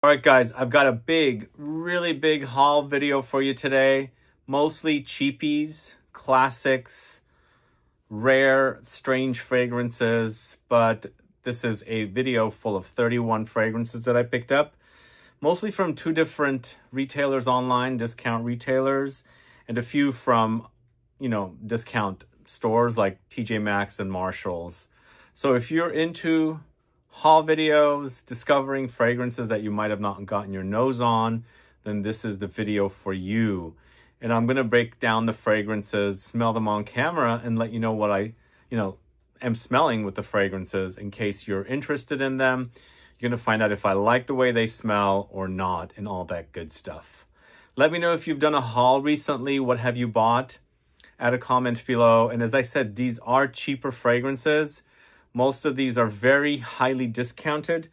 All right, guys, I've got a really big haul video for you today. Mostly cheapies, classics, rare, strange fragrances, but this is a video full of 31 fragrances that I picked up, mostly from two different retailers online, discount retailers, and a few from, discount stores like TJ Maxx and Marshalls. So if you're into haul videos, discovering fragrances that you might have not gotten your nose on, then this is the video for you. And I'm going to break down the fragrances, smell them on camera, and let you know what I, am smelling with the fragrances in case you're interested in them. You're going to find out if I like the way they smell or not and all that good stuff. Let me know if you've done a haul recently. What have you bought? Add a comment below. And as I said, these are cheaper fragrances. Most of these are very highly discounted,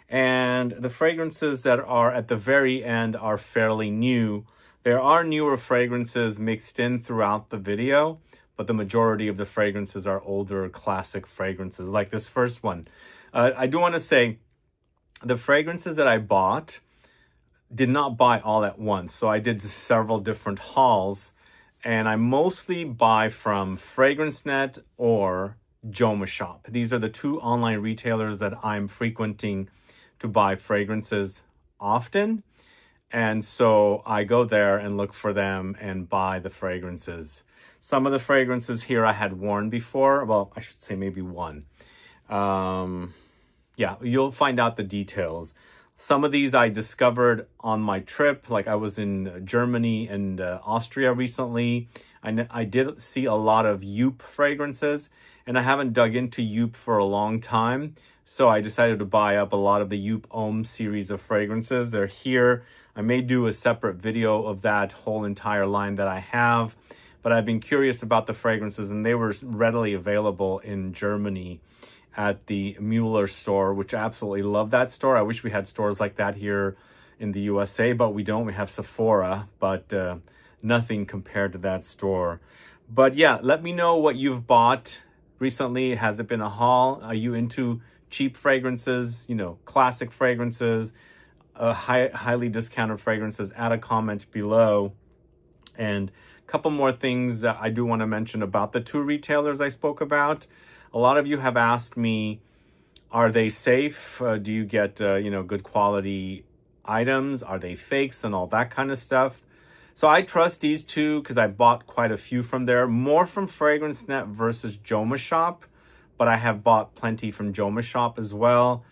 and the fragrances that are at the very end are fairly new. There are newer fragrances mixed in throughout the video, but the majority of the fragrances are older classic fragrances, like this first one. I do want to say the fragrances that I bought did not buy all at once, so I did several different hauls, and I mostly buy from FragranceNet or JomaShop. These are the two online retailers that I'm frequenting to buy fragrances often. And so I go there and look for them and buy the fragrances. Some of the fragrances here I had worn before. Well, I should say maybe one. Yeah, you'll find out the details. Some of these I discovered on my trip. Like I was in Germany and Austria recently. I did see a lot of Joop fragrances, and I haven't dug into Joop for a long time. So I decided to buy up a lot of the Joop Homme series of fragrances. They're here. I may do a separate video of that whole entire line that I have, but I've been curious about the fragrances, and they were readily available in Germany at the Mueller store, which I absolutely love that store. I wish we had stores like that here in the USA, but we don't. We have Sephora, but nothing compared to that store. But yeah, let me know what you've bought recently. Has it been a haul? Are you into cheap fragrances, classic fragrances, highly discounted fragrances? Add a comment below. And a couple more things that I do want to mention about the two retailers I spoke about. A lot of you have asked me, are they safe? Do you get, good quality items? Are they fakes and all that kind of stuff? So I trust these two because I bought quite a few from there. More from FragranceNet versus JomaShop, but I have bought plenty from JomaShop as well.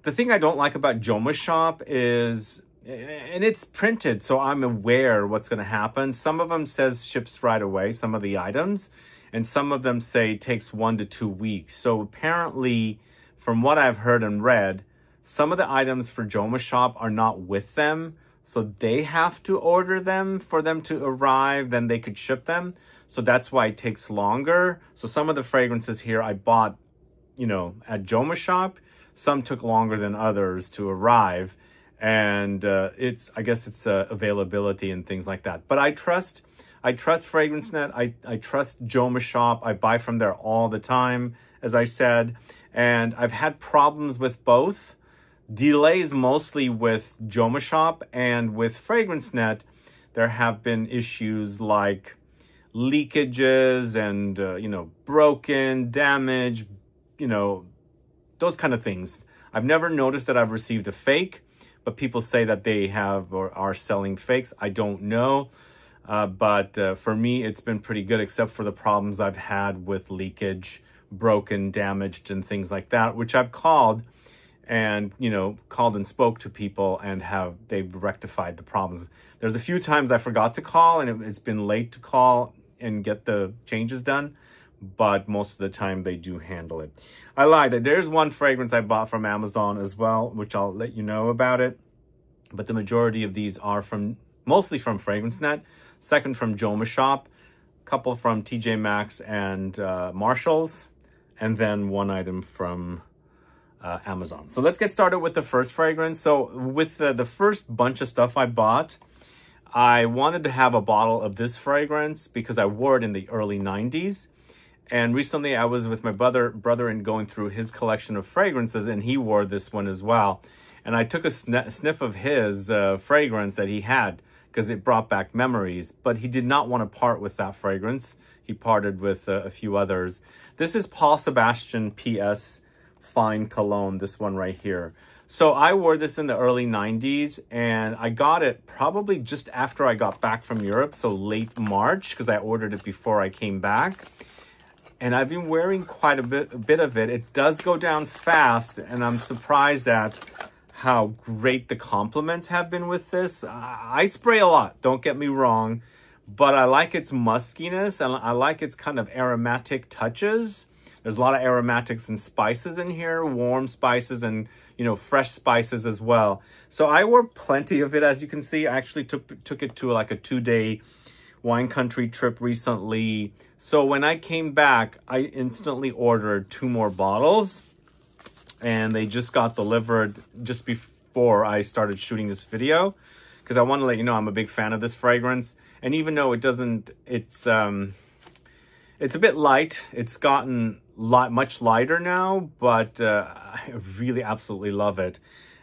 The thing I don't like about JomaShop is, and it's printed, so I'm aware what's going to happen. Some of them says ships right away, some of the items, and some of them say takes 1 to 2 weeks. So apparently, from what I've heard and read, some of the items for JomaShop are not with them. So they have to order them for them to arrive, then they could ship them. So that's why it takes longer. So some of the fragrances here I bought, at JomaShop. Some took longer than others to arrive. And I guess it's availability and things like that. But I trust FragranceNet. I trust JomaShop. I buy from there all the time, as I said. And I've had problems with both. Delays mostly with JomaShop, and with FragranceNet, there have been issues like leakages and, broken, damage, those kind of things. I've never noticed that I've received a fake, but people say that they have or are selling fakes. I don't know. But for me, it's been pretty good, except for the problems I've had with leakage, broken, damaged, and things like that, which I've called and, called and spoke to people, and they've rectified the problems. There's a few times I forgot to call, and it's been late to call and get the changes done, but most of the time they do handle it. I lied. There's one fragrance I bought from Amazon as well, which I'll let you know about it. But the majority of these are mostly from FragranceNet, second from JomaShop, a couple from TJ Maxx and Marshalls, and then one item from Amazon. So let's get started with the first fragrance. So with the first bunch of stuff I bought, I wanted to have a bottle of this fragrance because I wore it in the early 90s. And recently I was with my brother and going through his collection of fragrances, and he wore this one as well. And I took a sniff of his fragrance that he had because it brought back memories. But he did not want to part with that fragrance. He parted with a few others. This is Paul Sebastian PS Fine Cologne, this one right here. So I wore this in the early 90s, and I got it probably just after I got back from Europe, so late March, because I ordered it before I came back. And I've been wearing quite a bit of it. It does go down fast, and I'm surprised at how great the compliments have been with this. I spray a lot, don't get me wrong, but I like its muskiness, and I like its kind of aromatic touches. There's a lot of aromatics and spices in here, warm spices and, you know, fresh spices as well. So I wore plenty of it, as you can see. I actually took it to like a 2-day wine country trip recently. So when I came back, I instantly ordered 2 more bottles, and they just got delivered just before I started shooting this video, because I want to let you know I'm a big fan of this fragrance. And even though it doesn't, it's a bit light. It's gotten much lighter now, but I really absolutely love it.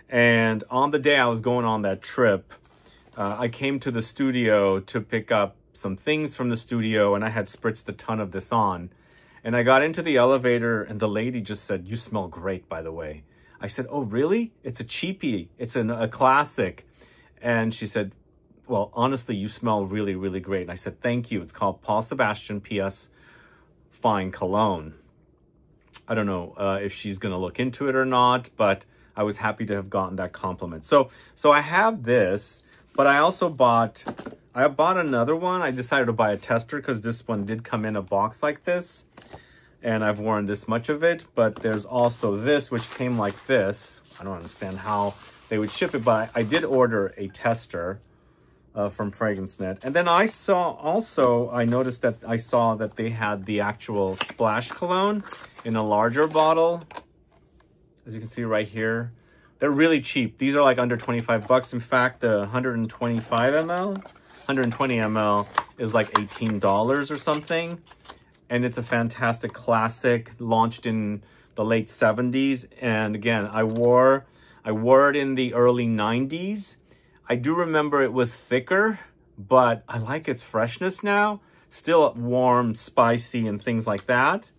And on the day I was going on that trip, I came to the studio to pick up some things from the studio, and I had spritzed a ton of this on. And I got into the elevator, and the lady just said, "You smell great, by the way." I said, "Oh, really? It's a cheapie. It's a classic." And she said, "Well, honestly, you smell really, really great." And I said, "Thank you. It's called Paul Sebastian PS Fine Cologne." I don't know if she's going to look into it or not, but I was happy to have gotten that compliment. So I have this, but I also bought another one. I decided to buy a tester because this one did come in a box like this, and I've worn this much of it. But there's also this, which came like this. I don't understand how they would ship it, but I did order a tester from FragranceNet. And then I noticed that I saw that they had the actual splash cologne in a larger bottle. As you can see right here, they're really cheap. These are like under 25 bucks. In fact, the 120 ml is like $18 or something. And it's a fantastic classic, launched in the late 70s. And again, I wore it in the early 90s. I do remember it was thicker, but I like its freshness now. Still warm, spicy, and things like that.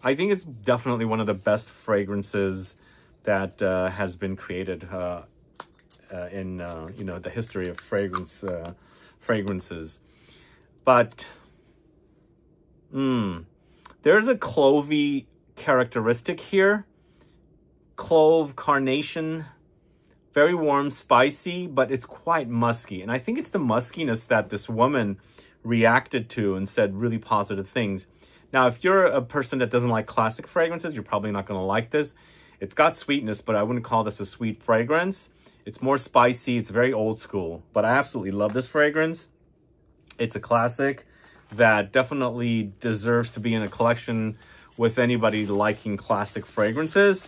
I think it's definitely one of the best fragrances that has been created in you know, the history of fragrances. But there's a clovey characteristic here. Clove, carnation. Very warm, spicy, but it's quite musky. And I think it's the muskiness that this woman reacted to and said really positive things. Now, if you're a person that doesn't like classic fragrances, you're probably not going to like this. It's got sweetness, but I wouldn't call this a sweet fragrance. It's more spicy. It's very old school, but I absolutely love this fragrance. It's a classic that definitely deserves to be in a collection with anybody liking classic fragrances.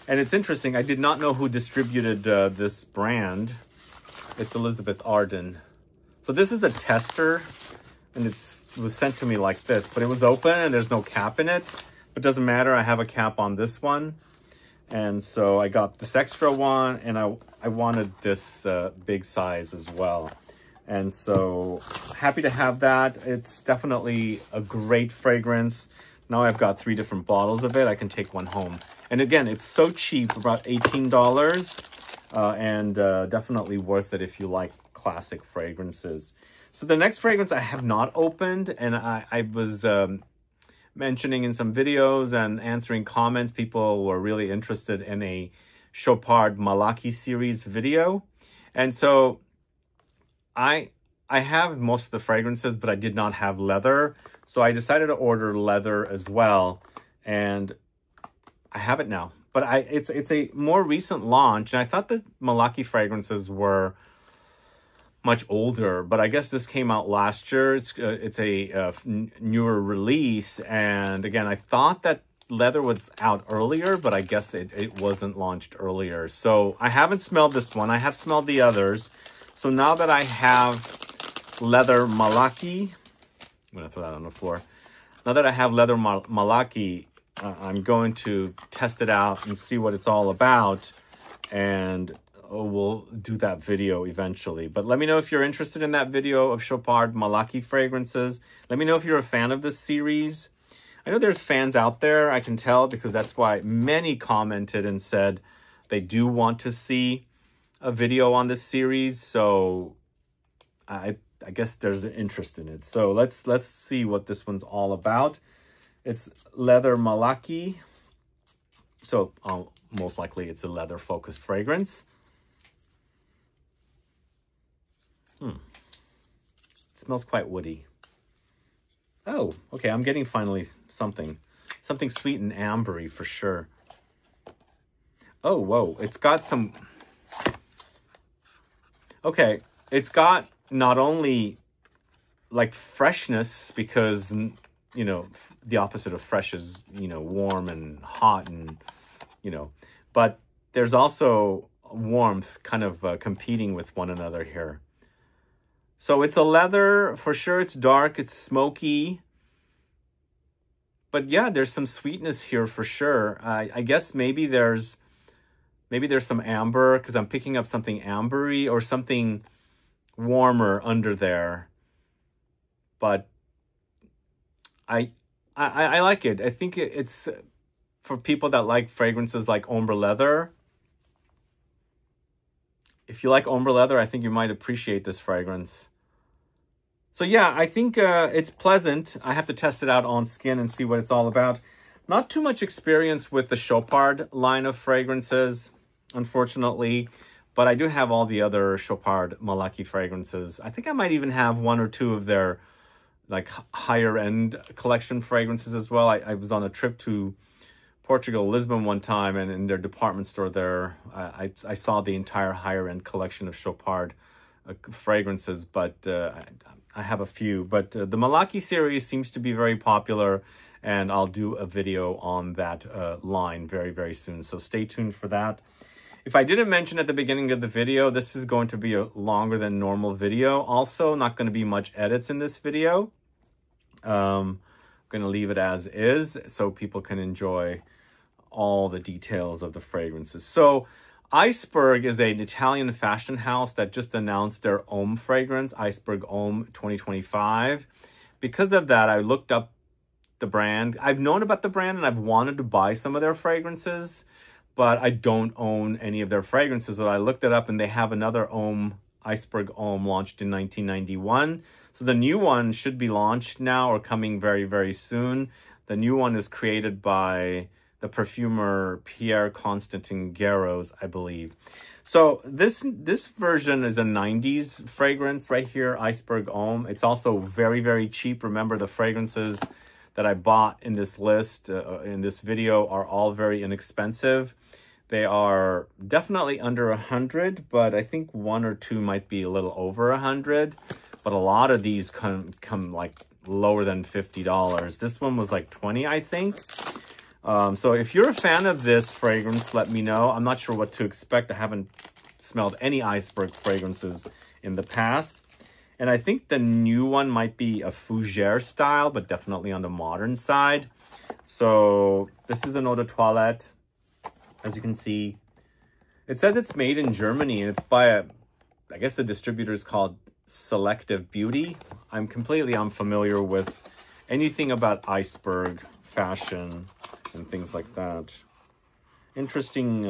And it's interesting, I did not know who distributed this brand. It's Elizabeth Arden. So this is a tester, and it was sent to me like this, but it was open and there's no cap in it. But it doesn't matter, I have a cap on this one. And so I got this extra one, and I wanted this big size as well. And so happy to have that. It's definitely a great fragrance. Now I've got 3 different bottles of it. I can take one home. And again, it's so cheap, about $18, and definitely worth it if you like classic fragrances. So the next fragrance I have not opened, and I was mentioning in some videos and answering comments, people were really interested in a Chopard Malaki series video. And so I have most of the fragrances, but I did not have leather. So I decided to order leather as well, and I have it now. But it's a more recent launch, and I thought that Malaki fragrances were much older, but I guess this came out last year. It's a newer release, and again, I thought that leather was out earlier, but I guess it wasn't launched earlier. So I haven't smelled this one. I have smelled the others. So now that I have leather Malaki, I'm going to throw that on the floor. Now that I have leather Malaki, I'm going to test it out and see what it's all about. and we'll do that video eventually. But let me know if you're interested in that video of Chopard Malaki fragrances. Let me know if you're a fan of this series. I know there's fans out there, I can tell, because that's why many commented and said they do want to see a video on this series. So I guess there's an interest in it. So let's see what this one's all about. It's Leather Malaki. So most likely it's a leather focused fragrance. It smells quite woody. Oh, okay, I'm getting finally something sweet and ambery for sure. Oh, whoa, it's got some... Okay, it's got not only like freshness, because, you know, the opposite of fresh is, you know, warm and hot and, you know, but there's also warmth kind of competing with one another here. So it's a leather, for sure. It's dark, it's smoky. But yeah, there's some sweetness here for sure. I guess maybe there's some amber, because I'm picking up something ambery or something warmer under there. But I like it. I think it's for people that like fragrances like Ombre Leather. If you like Ombre Leather, I think you might appreciate this fragrance. So yeah, I think it's pleasant. I have to test it out on skin and see what it's all about. Not too much experience with the Chopard line of fragrances, unfortunately. But I do have all the other Chopard Malaki fragrances. I think I might even have one or two of their like higher end collection fragrances as well. I was on a trip to Portugal, Lisbon one time, and in their department store there, I saw the entire higher end collection of Chopard fragrances, but I have a few. But the Malaki series seems to be very popular, and I'll do a video on that line very, very soon. So stay tuned for that. If I didn't mention at the beginning of the video, this is going to be a longer than normal video. Also, not going to be much edits in this video. I'm going to leave it as is so people can enjoy all the details of the fragrances. So Iceberg is an Italian fashion house that just announced their Homme fragrance, Iceberg Homme 2025. Because of that, I looked up the brand. I've known about the brand and I've wanted to buy some of their fragrances, but I don't own any of their fragrances. So I looked it up and they have another Homme, Iceberg Homme, launched in 1991. So the new one should be launched now or coming very, very soon. The new one is created by the perfumer Pierre Constantin Garros, I believe. So this version is a 90s fragrance right here, Iceberg Homme. It's also very, very cheap. Remember, the fragrances that I bought in this list, in this video, are all very inexpensive. They are definitely under 100, but I think one or two might be a little over 100. But a lot of these come like lower than $50. This one was like 20, I think. So if you're a fan of this fragrance, let me know. I'm not sure what to expect. I haven't smelled any Iceberg fragrances in the past. And I think the new one might be a fougere style, but definitely on the modern side. So this is an eau de toilette. As you can see, it says it's made in Germany, and it's by I guess the distributor is called Selective Beauty. I'm completely unfamiliar with anything about Iceberg fashion and things like that. Interesting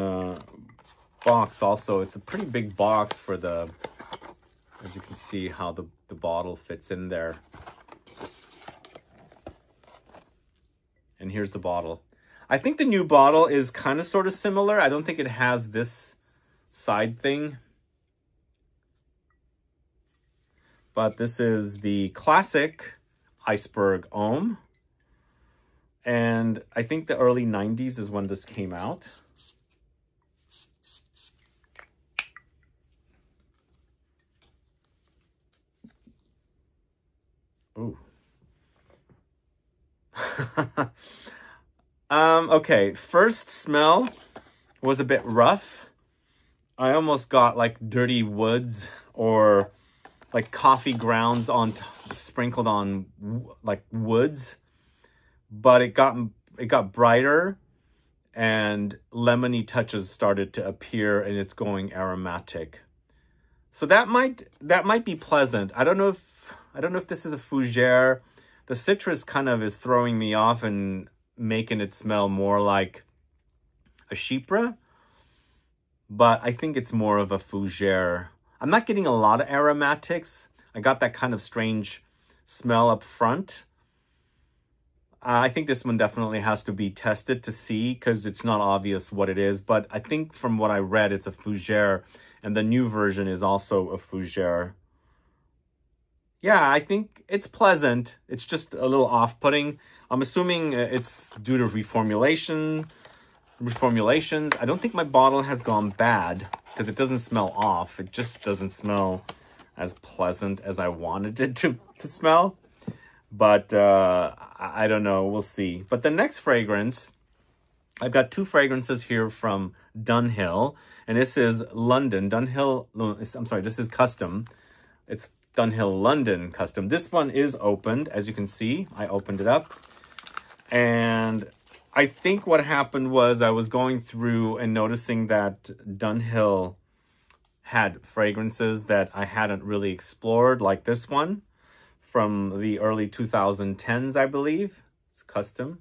box also. It's a pretty big box for the, as you can see how the bottle fits in there. And here's the bottle. I think the new bottle is kind of sort of similar. I don't think it has this side thing. But this is the classic Iceberg Homme. And I think the early 90s is when this came out. Ooh. Okay, first smell was a bit rough. I almost got like dirty woods or like coffee grounds sprinkled on like woods, but it got brighter and lemony touches started to appear, and it's going aromatic. So that might be pleasant. I don't know if this is a fougere. The citrus kind of is throwing me off and making it smell more like a chypre, but I think it's more of a fougere. I'm not getting a lot of aromatics. I got that kind of strange smell up front. I think this one definitely has to be tested to see, because it's not obvious what it is. But I think from what I read, it's a fougere, and the new version is also a fougere. Yeah, I think it's pleasant. It's just a little off-putting. I'm assuming it's due to reformulations. I don't think my bottle has gone bad, because it doesn't smell off. It just doesn't smell as pleasant as I wanted it to smell. But I don't know. We'll see. But the next fragrance, I've got two fragrances here from Dunhill. And this is London. This is Custom. It's Dunhill London Custom. This one is opened, as you can see. I opened it up. And I think what happened was I was going through and noticing that Dunhill had fragrances that I hadn't really explored, like this one from the early 2010s, I believe. It's Custom.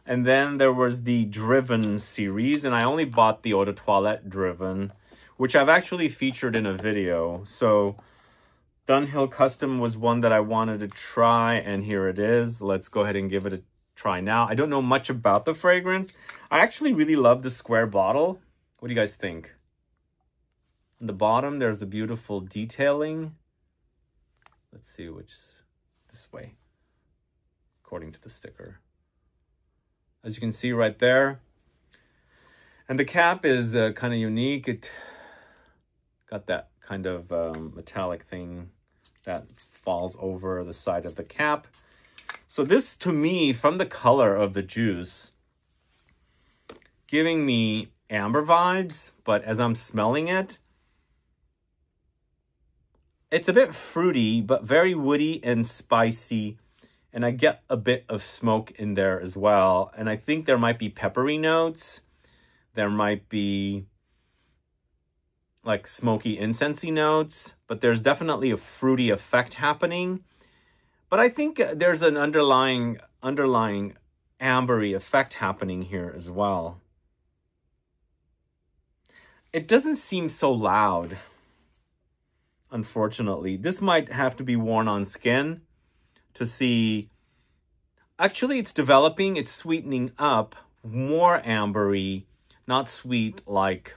And then there was the Driven series, and I only bought the Eau de Toilette Driven, which I've actually featured in a video. So Dunhill Custom was one that I wanted to try, and here it is. Let's go ahead and give it a try now. I don't know much about the fragrance. I actually really love the square bottle. What do you guys think? On the bottom, there's a beautiful detailing. Let's see which, this way, according to the sticker. As you can see right there. And the cap is kind of unique. It got that kind of metallic thing that falls over the side of the cap. So this, to me, from the color of the juice, giving me amber vibes, but as I'm smelling it, it's a bit fruity, but very woody and spicy. And I get a bit of smoke in there as well. And I think there might be peppery notes. There might be like smoky, incensey notes. But there's definitely a fruity effect happening. But I think there's an underlying ambery effect happening here as well. It doesn't seem so loud. Unfortunately, this might have to be worn on skin to see. Actually, it's developing, it's sweetening up, more ambery, not sweet like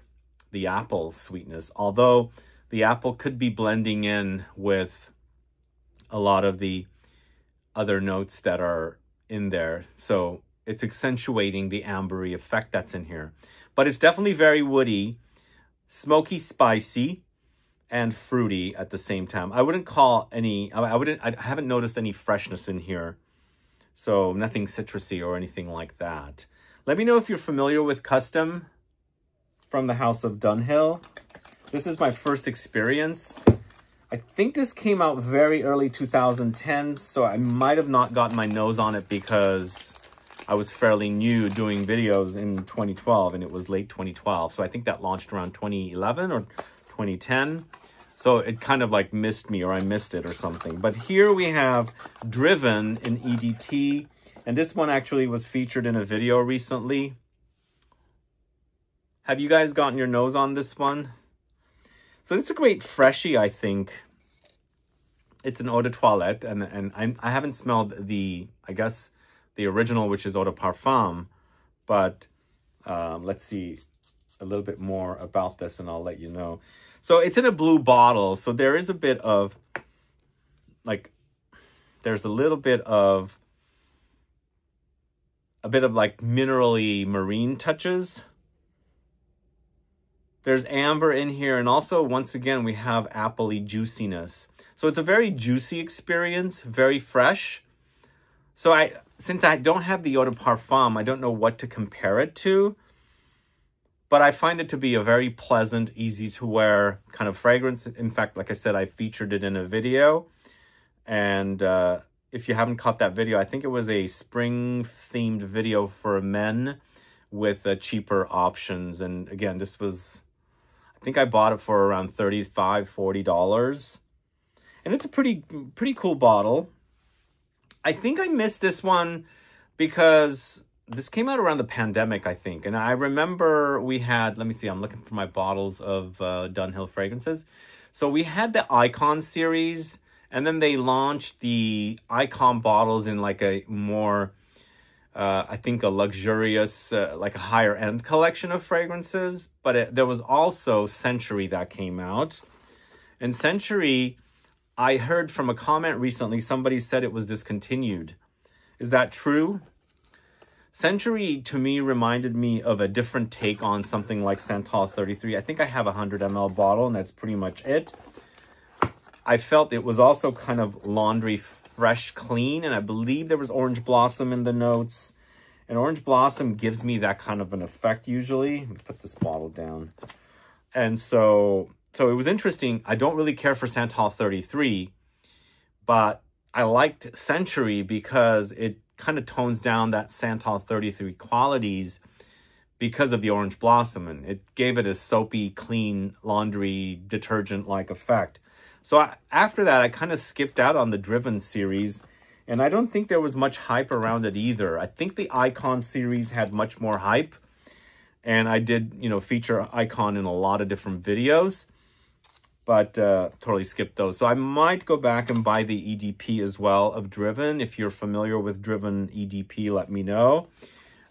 the apple sweetness. Although the apple could be blending in with a lot of the other notes that are in there. So it's accentuating the ambery effect that's in here. But it's definitely very woody, smoky, spicy, and fruity at the same time. I wouldn't call any, I haven't noticed any freshness in here. So nothing citrusy or anything like that. Let me know if you're familiar with Custom from the House of Dunhill. This is my first experience. I think this came out very early 2010s, so I might have not gotten my nose on it because I was fairly new doing videos in 2012, and it was late 2012. So I think that launched around 2011 or 2010. So it kind of like missed me, or I missed it or something. But here we have Driven in EDT. And this one actually was featured in a video recently. Have you guys gotten your nose on this one? So it's a great freshie, I think. It's an eau de toilette. And I haven't smelled the, I guess, the original, which is eau de parfum. But let's see a little bit more about this and I'll let you know. So it's in a blue bottle. So there is a bit of, like, there's a little bit of like minerally marine touches. There's amber in here. And also, once again, we have appley juiciness. So it's a very juicy experience, very fresh. So since I don't have the eau de parfum, I don't know what to compare it to. But I find it to be a very pleasant, easy to wear kind of fragrance. In fact, like I said, I featured it in a video. And if you haven't caught that video, I think it was a spring-themed video for men with cheaper options. And again, this was, I think I bought it for around $35, $40. And it's a pretty cool bottle. I think I missed this one because this came out around the pandemic, I think. And I remember we had, let me see, I'm looking for my bottles of Dunhill fragrances. So we had the Icon series, and then they launched the Icon bottles in like a more, I think a luxurious, like a higher end collection of fragrances. But there was also Century that came out. And Century, I heard from a comment recently, somebody said it was discontinued. Is that true? Century, to me, reminded me of a different take on something like Santal 33. I think I have a 100 ml bottle, and that's pretty much it. I felt it was also kind of laundry fresh, clean, and I believe there was Orange Blossom in the notes. And Orange Blossom gives me that kind of an effect usually. Let me put this bottle down. And so it was interesting. I don't really care for Santal 33, but I liked Century because it kind of tones down that Santal 33 qualities because of the Orange Blossom, and it gave it a soapy, clean, laundry, detergent-like effect. So after that, I kind of skipped out on the Driven series, and I don't think there was much hype around it either. I think the Icon series had much more hype, and I did, you know, feature Icon in a lot of different videos, but totally skipped those. So I might go back and buy the EDP as well of Driven. If you're familiar with Driven EDP, let me know.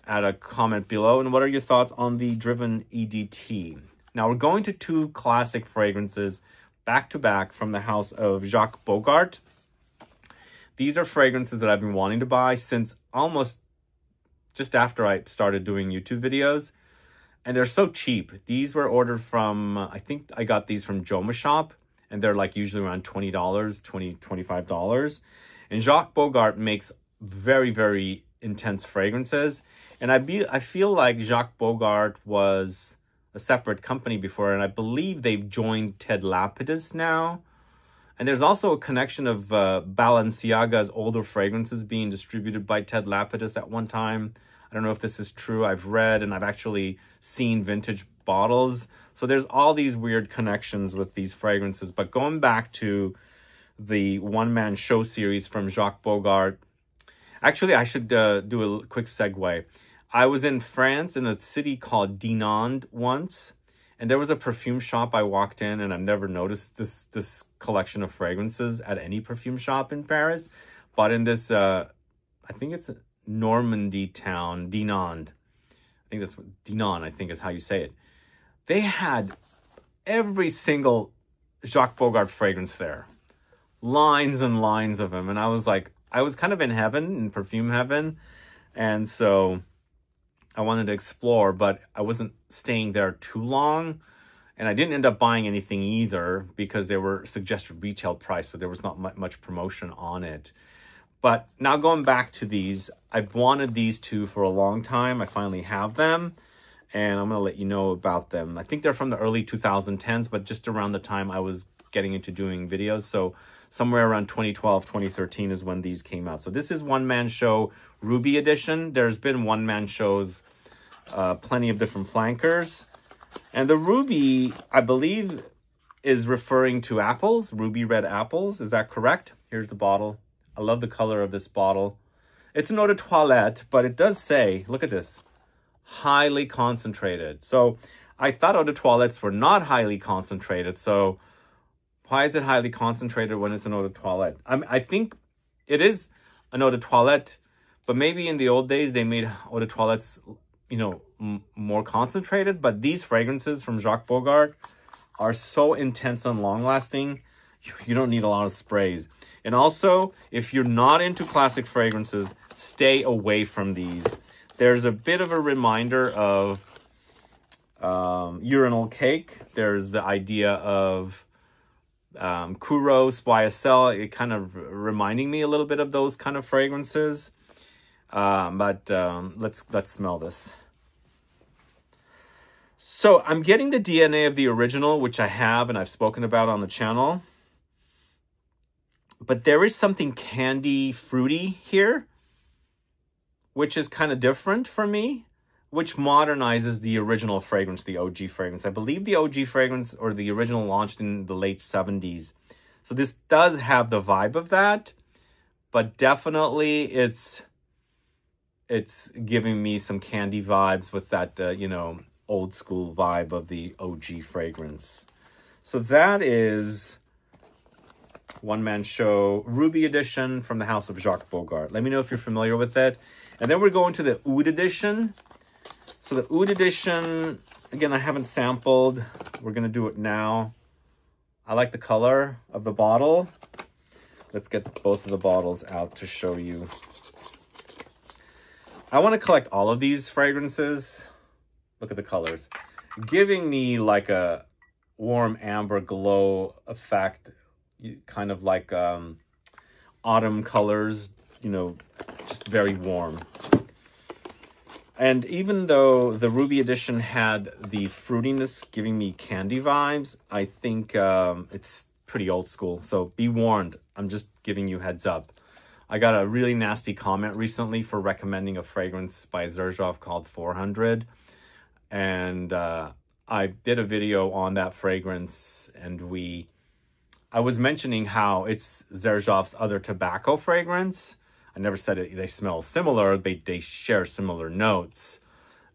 Add a comment below. And what are your thoughts on the Driven EDT? Now we're going to two classic fragrances back to back from the house of Jacques Bogart. These are fragrances that I've been wanting to buy since almost just after I started doing YouTube videos. And they're so cheap. These were ordered from, I think I got these from Joma Shop. And they're like usually around $20, $25. And Jacques Bogart makes very, very intense fragrances. And I feel like Jacques Bogart was a separate company before. And I believe they've joined Ted Lapidus now. And there's also a connection of Balenciaga's older fragrances being distributed by Ted Lapidus at one time. I don't know if this is true. I've read and I've actually seen vintage bottles. So there's all these weird connections with these fragrances. But going back to the one-man show series from Jacques Bogart, actually, I should do a quick segue. I was in France in a city called Dinant once, and there was a perfume shop I walked in, and I've never noticed this collection of fragrances at any perfume shop in Paris. But in this, I think it's Normandy town, Dinant. Dinant, I think is how you say it. They had every single Jacques Bogart fragrance there. Lines and lines of them. And I was like, I was kind of in heaven, in perfume heaven. And so I wanted to explore, but I wasn't staying there too long. And I didn't end up buying anything either because they were suggested retail price. So there was not much promotion on it. But now going back to these, I've wanted these two for a long time. I finally have them, and I'm going to let you know about them. I think they're from the early 2010s, but just around the time I was getting into doing videos. So somewhere around 2012, 2013 is when these came out. So this is One Man Show Ruby Edition. There's been One Man Shows, plenty of different flankers. And the Ruby, I believe, is referring to apples, ruby red apples. Is that correct? Here's the bottle. I love the color of this bottle. It's an eau de toilette, but it does say, look at this, highly concentrated. So I thought eau de toilettes were not highly concentrated. So why is it highly concentrated when it's an eau de toilette? I think it is an eau de toilette, but maybe in the old days they made eau de toilettes, you know, more concentrated. But these fragrances from Jacques Bogart are so intense and long-lasting, you don't need a lot of sprays. And also, if you're not into classic fragrances, stay away from these. There's a bit of a reminder of urinal cake. There's the idea of Kouros, YSL. It kind of reminding me a little bit of those kind of fragrances. Let's smell this. So I'm getting the DNA of the original, which I have and I've spoken about on the channel. But there is something candy fruity here, which is kind of different for me, which modernizes the original fragrance, the OG fragrance. I believe the OG fragrance or the original launched in the late 70s. So this does have the vibe of that, but definitely it's giving me some candy vibes with that, you know, old school vibe of the OG fragrance. So that is One Man Show Ruby Edition from the House of Jacques Bogart. Let me know if you're familiar with it. And then we're going to the Oud Edition. So the Oud Edition, again, I haven't sampled. We're going to do it now. I like the color of the bottle. Let's get both of the bottles out to show you. I want to collect all of these fragrances. Look at the colors. Giving me like a warm amber glow effect. Kind of like autumn colors, you know, just very warm. And even though the Ruby Edition had the fruitiness giving me candy vibes, I think it's pretty old school. So be warned, I'm just giving you heads up. I got a really nasty comment recently for recommending a fragrance by Xerjoff called 400. And I did a video on that fragrance, and I was mentioning how it's Xerjoff's other tobacco fragrance. I never said they smell similar. They share similar notes.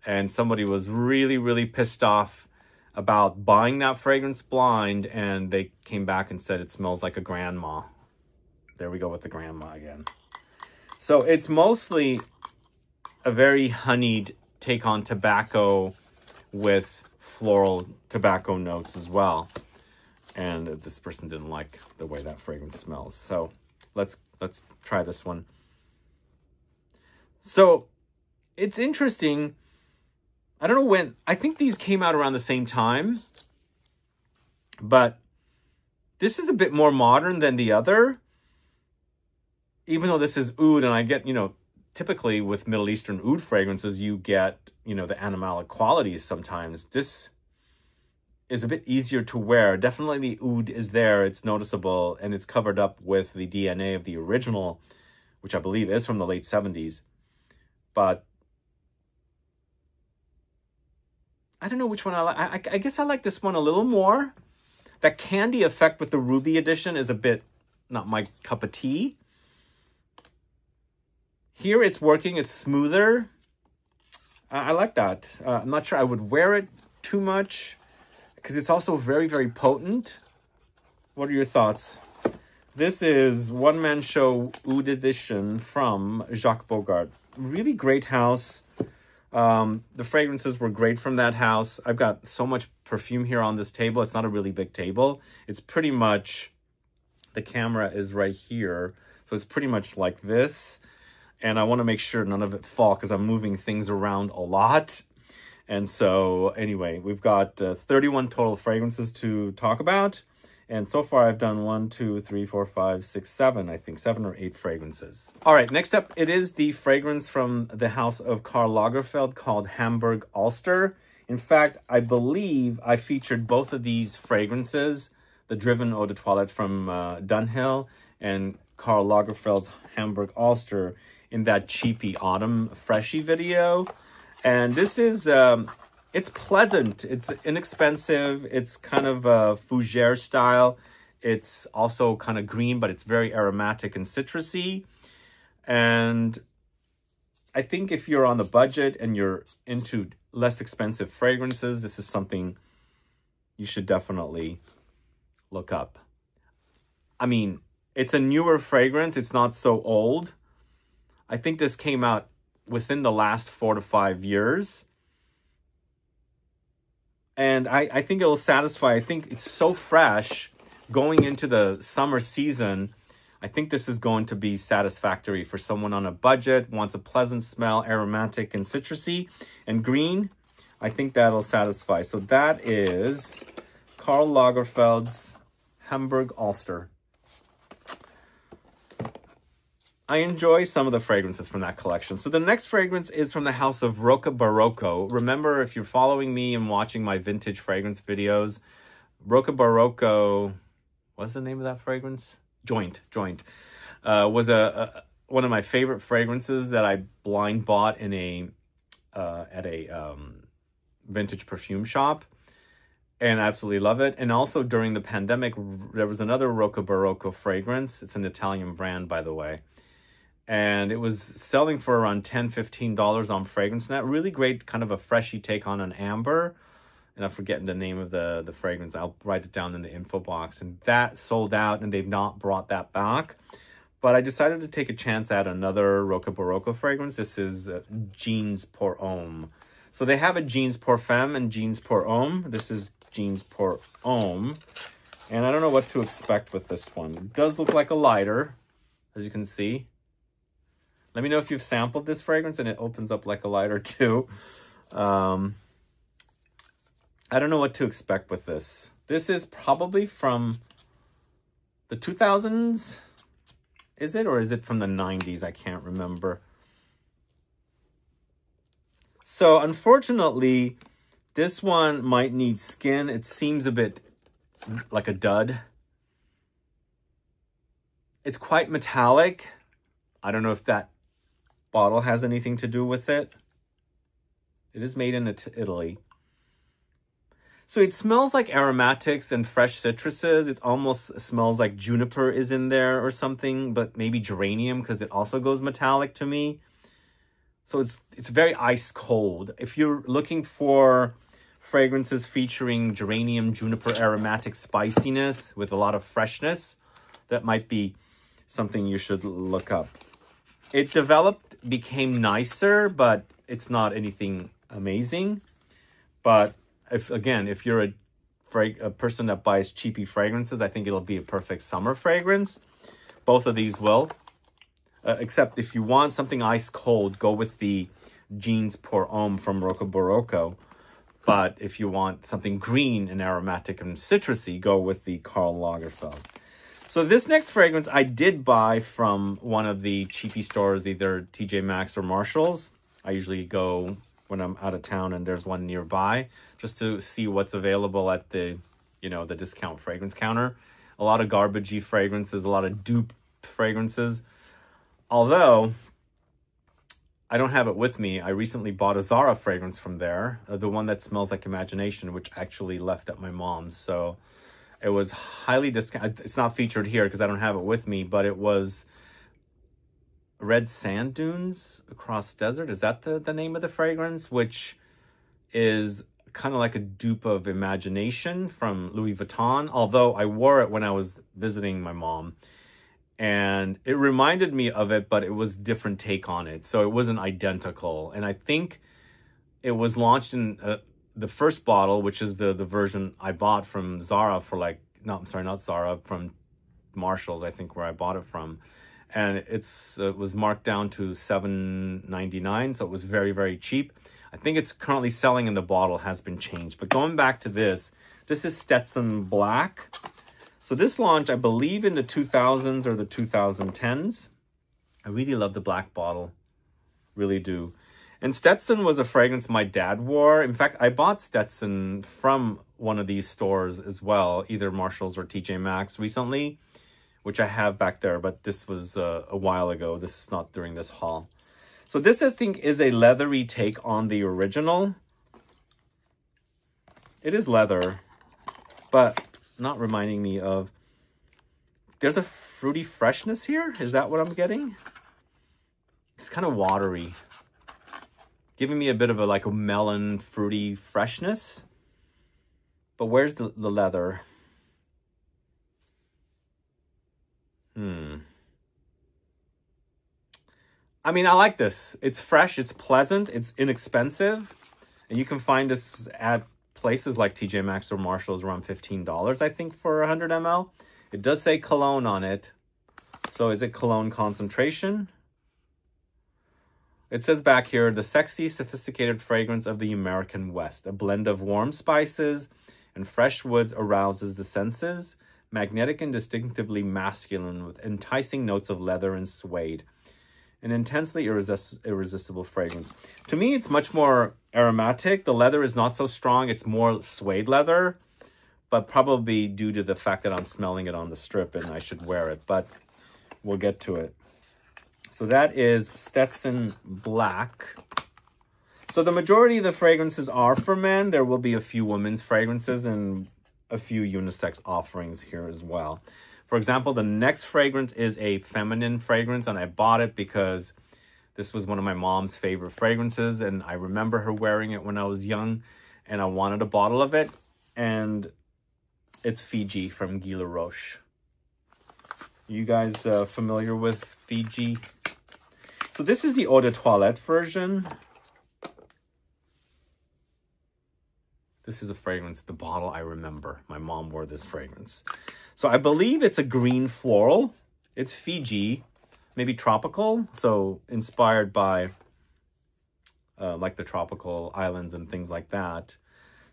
And somebody was really, really pissed off about buying that fragrance blind. And they came back and said it smells like a grandma. There we go with the grandma again. So it's mostly a very honeyed take on tobacco with floral tobacco notes as well. And this person didn't like the way that fragrance smells. So let's try this one. So it's interesting. I don't know when. I think these came out around the same time. But this is a bit more modern than the other. Even though this is oud, and I get, you know, typically with Middle Eastern oud fragrances, you get, you know, the animalic qualities sometimes. This is a bit easier to wear. Definitely the oud is there. It's noticeable, and it's covered up with the DNA of the original, which I believe is from the late 70s. But I don't know which one I like. I guess I like this one a little more. That candy effect with the Ruby Edition is a bit not my cup of tea. Here it's working. It's smoother. I like that. I'm not sure I would wear it too much because it's also very, very potent. What are your thoughts? This is One Man Show Oud Edition from Jacques Bogart. Really great house. The fragrances were great from that house. I've got so much perfume here on this table. It's not a really big table. It's pretty much, the camera is right here. So it's pretty much like this. And I want to make sure none of it fall because I'm moving things around a lot. And so anyway, we've got 31 total fragrances to talk about. And so far I've done 1, 2, 3, 4, 5, 6, 7, I think 7 or 8 fragrances. All right, next up, it is the fragrance from the house of Karl Lagerfeld called Hamburg Ulster. In fact, I believe I featured both of these fragrances, the Driven Eau de Toilette from Dunhill and Karl Lagerfeld's Hamburg Ulster, in that cheapy autumn freshy video. And this is, it's pleasant. It's inexpensive. It's kind of a fougere style. It's also kind of green, but it's very aromatic and citrusy. And I think if you're on the budget and you're into less expensive fragrances, this is something you should definitely look up. I mean, it's a newer fragrance. It's not so old. I think this came out within the last 4 to 5 years. And I think it'll satisfy. I think it's so fresh going into the summer season. I think this is going to be satisfactory for someone on a budget, wants a pleasant smell, aromatic and citrusy and green. I think that'll satisfy. So that is Karl Lagerfeld's Hamburg Ulster. I enjoy some of the fragrances from that collection. So the next fragrance is from the house of Roca Barocco. Remember, if you're following me and watching my vintage fragrance videos, Roca Barocco, what's the name of that fragrance? Joint. Was one of my favorite fragrances that I blind bought in at a vintage perfume shop, and I absolutely love it. And also during the pandemic, there was another Rocco Barocco fragrance. It's an Italian brand, by the way. And it was selling for around $10-15 on FragranceNet. Really great, kind of a freshy take on an amber. And I'm forgetting the name of the fragrance. I'll write it down in the info box. And that sold out, and they've not brought that back. But I decided to take a chance at another Rocco Barocco fragrance. This is Jeans Pour Homme. So they have a Jeans Pour Femme and Jeans Pour Homme. This is Jeans Pour Homme. And I don't know what to expect with this one. It does look like a lighter, as you can see. Let me know if you've sampled this fragrance, and it opens up like a lighter too. I don't know what to expect with this. This is probably from the 2000s. Is it? Or is it from the 90s? I can't remember. So unfortunately, this one might need skin. It seems a bit like a dud. It's quite metallic. I don't know if that bottle has anything to do with it. It is made in Italy. So it smells like aromatics and fresh citruses. It almost smells like juniper is in there or something, but maybe geranium, because it also goes metallic to me. So it's very ice cold. If you're looking for fragrances featuring geranium, juniper, aromatic spiciness with a lot of freshness, that might be something you should look up. It became nicer, but it's not anything amazing. But if you're a person that buys cheapy fragrances, I think it'll be a perfect summer fragrance. Both of these will. Except if you want something ice cold, go with the Jeans Pour Homme from Rocco Barocco. But if you want something green and aromatic and citrusy, go with the Karl Lagerfeld. So this next fragrance I did buy from one of the cheapy stores, either TJ Maxx or Marshall's. I usually go when I'm out of town and there's one nearby, just to see what's available at the, the discount fragrance counter. A lot of garbagey fragrances, a lot of dupe fragrances. Although I don't have it with me, I recently bought a Zara fragrance from there, the one that smells like imagination, which actually left at my mom's. So it was highly discounted. It's not featured here because I don't have it with me, but it was Red Sand Dunes Across Desert. Is that the name of the fragrance? Which is kind of like a dupe of Imagination from Louis Vuitton. Although I wore it when I was visiting my mom. And it reminded me of it, but it was a different take on it. So it wasn't identical. And I think it was launched in the first bottle, which is the version I bought from Zara for not Zara, from Marshall's, I think, where I bought it from. And it was marked down to $7.99, so it was very, very cheap. I think it's currently selling in the bottle, has been changed. But going back to this is Stetson Black. So this launched, I believe, in the 2000s or the 2010s. I really love the black bottle, really do. And Stetson was a fragrance my dad wore. In fact, I bought Stetson from one of these stores as well, either Marshall's or TJ Maxx recently, which I have back there, but this was a while ago. This is not during this haul. So this, I think, is a leathery take on the original. It is leather, but not reminding me of... There's a fruity freshness here. Is that what I'm getting? It's kind of watery, giving me a bit of a melon fruity freshness. But where's the leather? I mean, I like this. It's fresh, it's pleasant, it's inexpensive. And you can find this at places like TJ Maxx or Marshall's around $15, I think, for 100 ml. It does say cologne on it. So is it cologne concentration? It says back here, the sexy, sophisticated fragrance of the American West. A blend of warm spices and fresh woods arouses the senses. Magnetic and distinctively masculine with enticing notes of leather and suede. An intensely irresistible fragrance. To me, it's much more aromatic. The leather is not so strong. It's more suede leather. but probably due to the fact that I'm smelling it on the strip and I should wear it, but we'll get to it. So that is Stetson Black. So the majority of the fragrances are for men. There will be a few women's fragrances and a few unisex offerings here as well. For example, the next fragrance is a feminine fragrance, and I bought it because this was one of my mom's favorite fragrances, and I remember her wearing it when I was young, and I wanted a bottle of it, and it's Fiji from Guy Laroche. You guys familiar with Fiji? So this is the Eau de Toilette version. This is a fragrance, the bottle I remember. My mom wore this fragrance. So I believe it's a green floral. It's Fiji, maybe tropical. So inspired by like the tropical islands and things like that.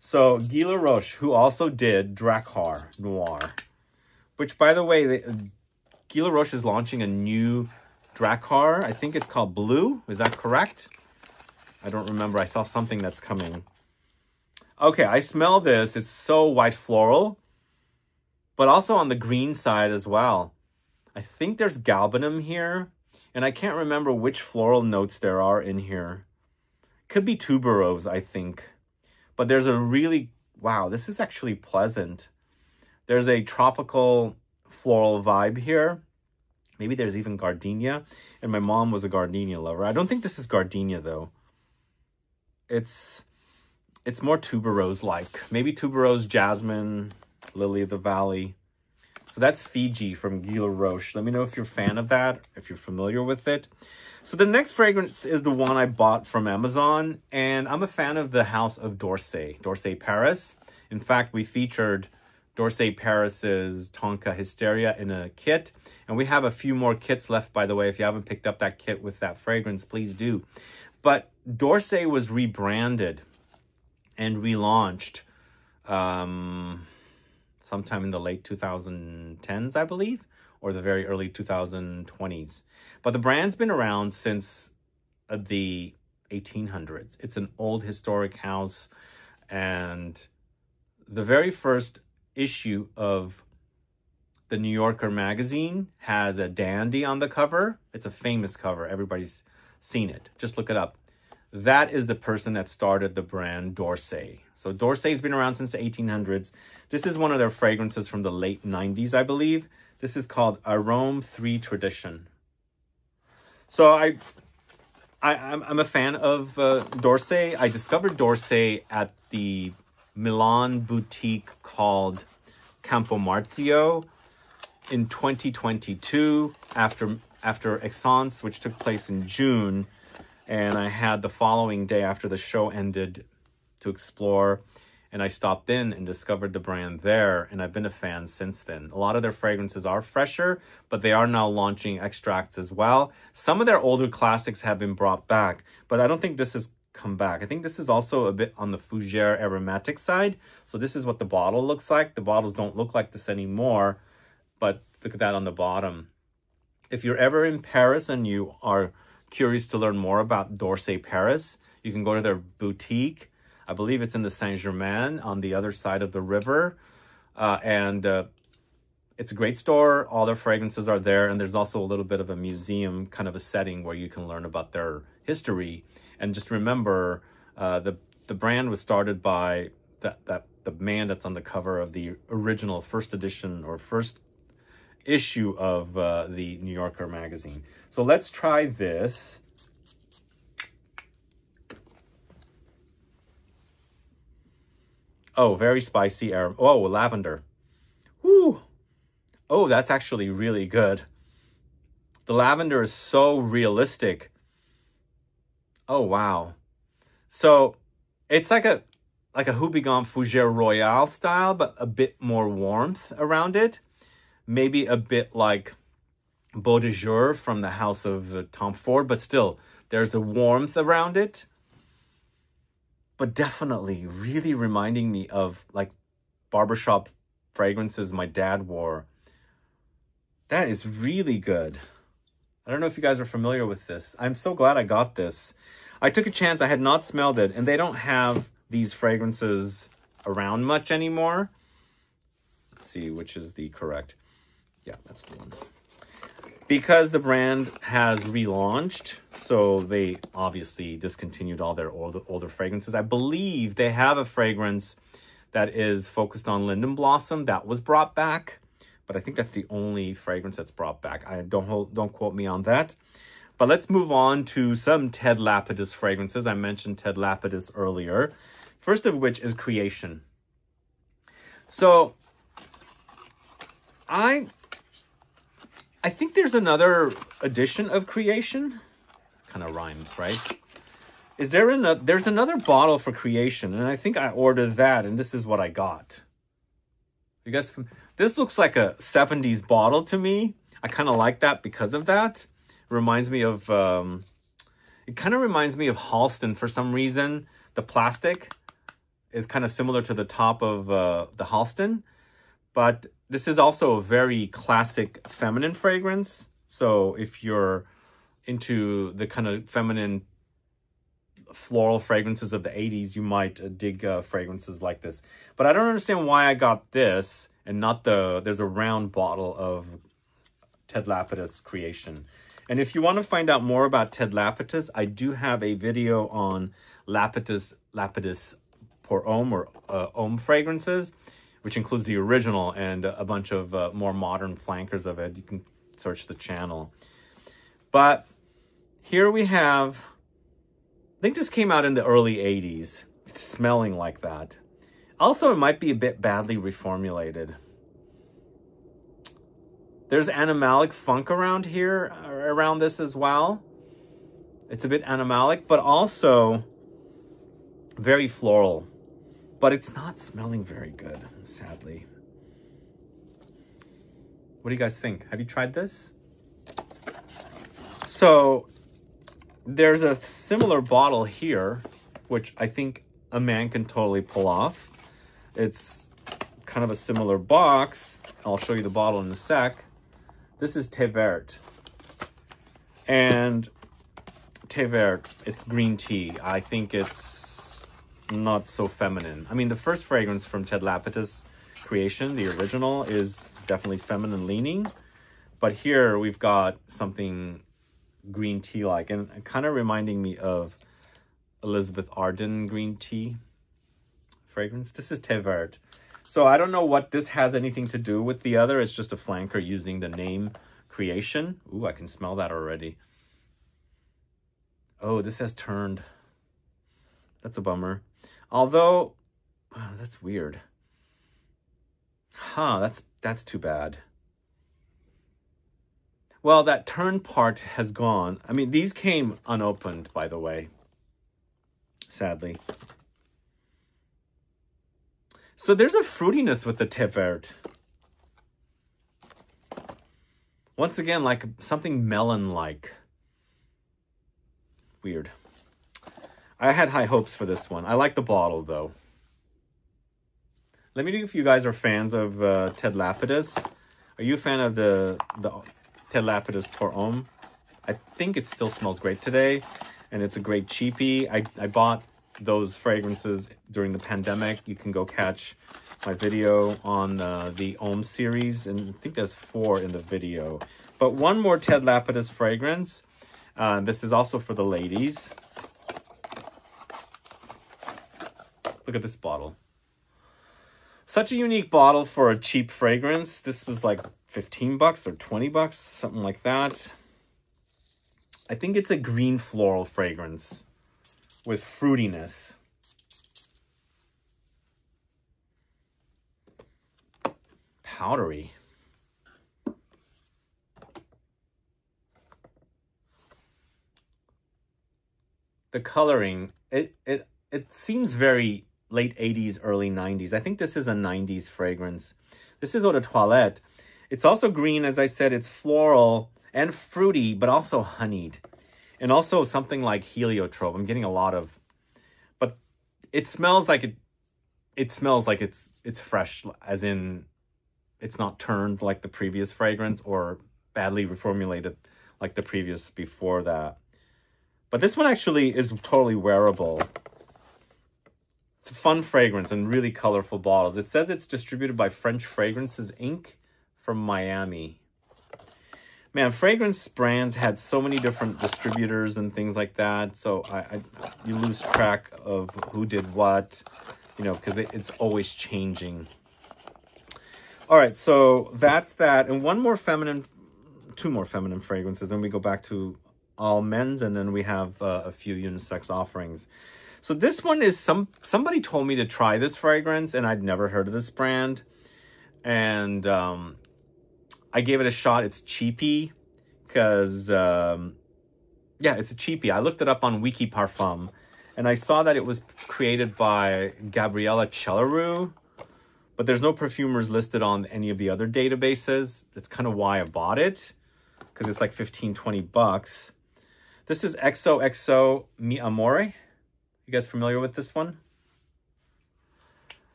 So Guy Laroche, who also did Drakkar Noir, which by the way, Guy Laroche is launching a new Drakkar. I think it's called Blue. Is that correct? I don't remember. I saw something that's coming. Okay, I smell this. It's so white floral, but also on the green side as well. I think there's galbanum here, and I can't remember which floral notes there are in here. Could be tuberose, I think. But there's a really, wow, this is actually pleasant. There's a tropical floral vibe here. Maybe there's even gardenia, and my mom was a gardenia lover. I don't think this is gardenia, though. It's more tuberose-like. Maybe tuberose, jasmine, lily of the valley. So that's Fiji from Guy Laroche. Let me know if you're a fan of that, if you're familiar with it. So the next fragrance is the one I bought from Amazon, and I'm a fan of the house of D'Orsay, D'Orsay Paris. In fact, we featured D'Orsay Paris's Tonka Hysteria in a kit, and we have a few more kits left, by the way. If you haven't picked up that kit with that fragrance, please do. But D'Orsay was rebranded and relaunched sometime in the late 2010s, I believe, or the very early 2020s. But the brand's been around since the 1800s. It's an old historic house, and the very first issue of the New Yorker magazine has a dandy on the cover. It's a famous cover. Everybody's seen it. Just look it up. That is the person that started the brand D'Orsay. So D'Orsay's been around since the 1800s. This is one of their fragrances from the late 90s, I believe. This is called Arôme 3 Tradition. So I'm a fan of D'Orsay. I discovered D'Orsay at the Milan boutique called Campo Marzio in 2022 after Essence, which took place in June. And I had the following day after the show ended to explore, and I stopped in and discovered the brand there, and I've been a fan since then. A lot of their fragrances are fresher, but they are now launching extracts as well. Some of their older classics have been brought back, but I don't think this has come back. I think this is also a bit on the Fougère aromatic side. So this is what the bottle looks like. The bottles don't look like this anymore, but look at that on the bottom. If you're ever in Paris and you are curious to learn more about D'Orsay Paris, you can go to their boutique. I believe it's in the Saint-Germain on the other side of the river. It's a great store. All their fragrances are there. And there's also a little bit of a museum kind of a setting where you can learn about their history. And just remember, the brand was started by the man that's on the cover of the original first edition or first issue of the New Yorker magazine. So let's try this. Oh, very spicy aroma. Oh, lavender. Woo. Oh, that's actually really good. The lavender is so realistic. Oh, wow. So it's like a Houbigant Fougère Royale style, but a bit more warmth around it. Maybe a bit like Beau de Jour from the house of Tom Ford, but still, there's a warmth around it. But definitely really reminding me of like barbershop fragrances my dad wore. That is really good. I don't know if you guys are familiar with this. I'm so glad I got this. I took a chance. I had not smelled it, and they don't have these fragrances around much anymore. Let's see which is the correct. Yeah, that's the one. Because the brand has relaunched, so they obviously discontinued all their older fragrances. I believe they have a fragrance that is focused on linden blossom that was brought back, but I think that's the only fragrance that's brought back. I don't quote me on that. But let's move on to some Ted Lapidus fragrances. I mentioned Ted Lapidus earlier. First of which is Creation. So I think there's another edition of Creation. Kind of rhymes, right? Is there another? There's another bottle for Creation, and I think I ordered that, and this is what I got. You guys, this looks like a 70s bottle to me. I kind of like that because of that. It reminds me of, it kind of reminds me of Halston for some reason. The plastic is kind of similar to the top of the Halston, but this is also a very classic feminine fragrance. So if you're into the kind of feminine floral fragrances of the 80s, you might dig fragrances like this. But I don't understand why I got this and not there's a round bottle of Ted Lapidus Creation. And if you want to find out more about Ted Lapidus, I do have a video on Lapidus Pour Homme or Homme fragrances, which includes the original and a bunch of more modern flankers of it. You can search the channel. But here we have, I think this came out in the early 80s. It's smelling like that. Also, it might be a bit badly reformulated. There's animalic funk around here, around this as well. It's a bit animalic, but also very floral. But it's not smelling very good, sadly. What do you guys think? Have you tried this? So there's a similar bottle here, which I think a man can totally pull off. It's kind of a similar box. I'll show you the bottle in a sec. This is Thé Vert. And Thé Vert, it's green tea. I think it's not so feminine. I mean, the first fragrance from Ted Lapidus Creation, the original, is definitely feminine leaning. But here we've got something green tea-like, and kind of reminding me of Elizabeth Arden green tea fragrance. This is Thé Vert. So I don't know what this has anything to do with the other. It's just a flanker using the name Creation. Ooh, I can smell that already. Oh, this has turned. That's a bummer. Although, oh, that's weird. Huh, that's too bad. Well, that turn part has gone. I mean, these came unopened, by the way. Sadly. So there's a fruitiness with the Thé Vert. Once again, like something melon-like. Weird. I had high hopes for this one. I like the bottle, though. Let me know if you guys are fans of Ted Lapidus. Are you a fan of the Ted Lapidus Pour Homme? I think it still smells great today, and it's a great cheapie. I bought those fragrances during the pandemic. You can go catch my video on the Homme series, and I think there's 4 in the video. But one more Ted Lapidus fragrance. This is also for the ladies. Look at this bottle. Such a unique bottle for a cheap fragrance. This was like 15 bucks or 20 bucks, something like that. I think it's a green floral fragrance with fruitiness. Powdery. The coloring, it seems very late 80s, early 90s. I think this is a 90s fragrance. This is Eau de Toilette. It's also green, as I said. It's floral and fruity, but also honeyed. And also something like heliotrope. I'm getting a lot of... But it smells like it smells like it's fresh, as in it's not turned like the previous fragrance or badly reformulated like the previous before that. But this one actually is totally wearable. It's a fun fragrance and really colorful bottles. It says it's distributed by French Fragrances Inc. from Miami. Man, fragrance brands had so many different distributors and things like that. So you lose track of who did what, you know, because it's always changing. All right, so that's that. And two more feminine fragrances. And we go back to all men's, and then we have a few unisex offerings. So this one is somebody told me to try this fragrance, and I'd never heard of this brand. And I gave it a shot. It's cheapy because, yeah, it's a cheapy. I looked it up on Wiki Parfum, and I saw that it was created by Gabriella Celeru, but there's no perfumers listed on any of the other databases. That's kind of why I bought it, because it's like $15-20. This is XOXO Mi Amore. You guys familiar with this one?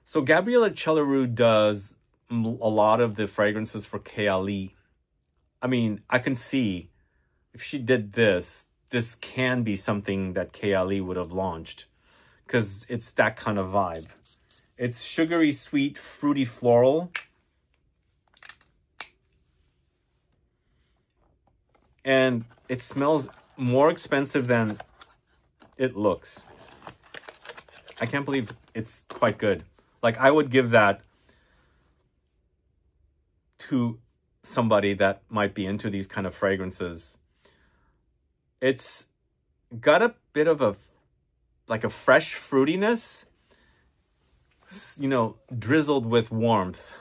So Gabriella Celeru does a lot of the fragrances for Kayali. I mean, I can see if she did this can be something that Kayali would have launched, because it's that kind of vibe. It's sugary, sweet, fruity, floral. And it smells more expensive than it looks. I can't believe it's quite good. Like, I would give that to somebody that might be into these kind of fragrances. It's got a bit of a fresh fruitiness, you know, drizzled with warmth.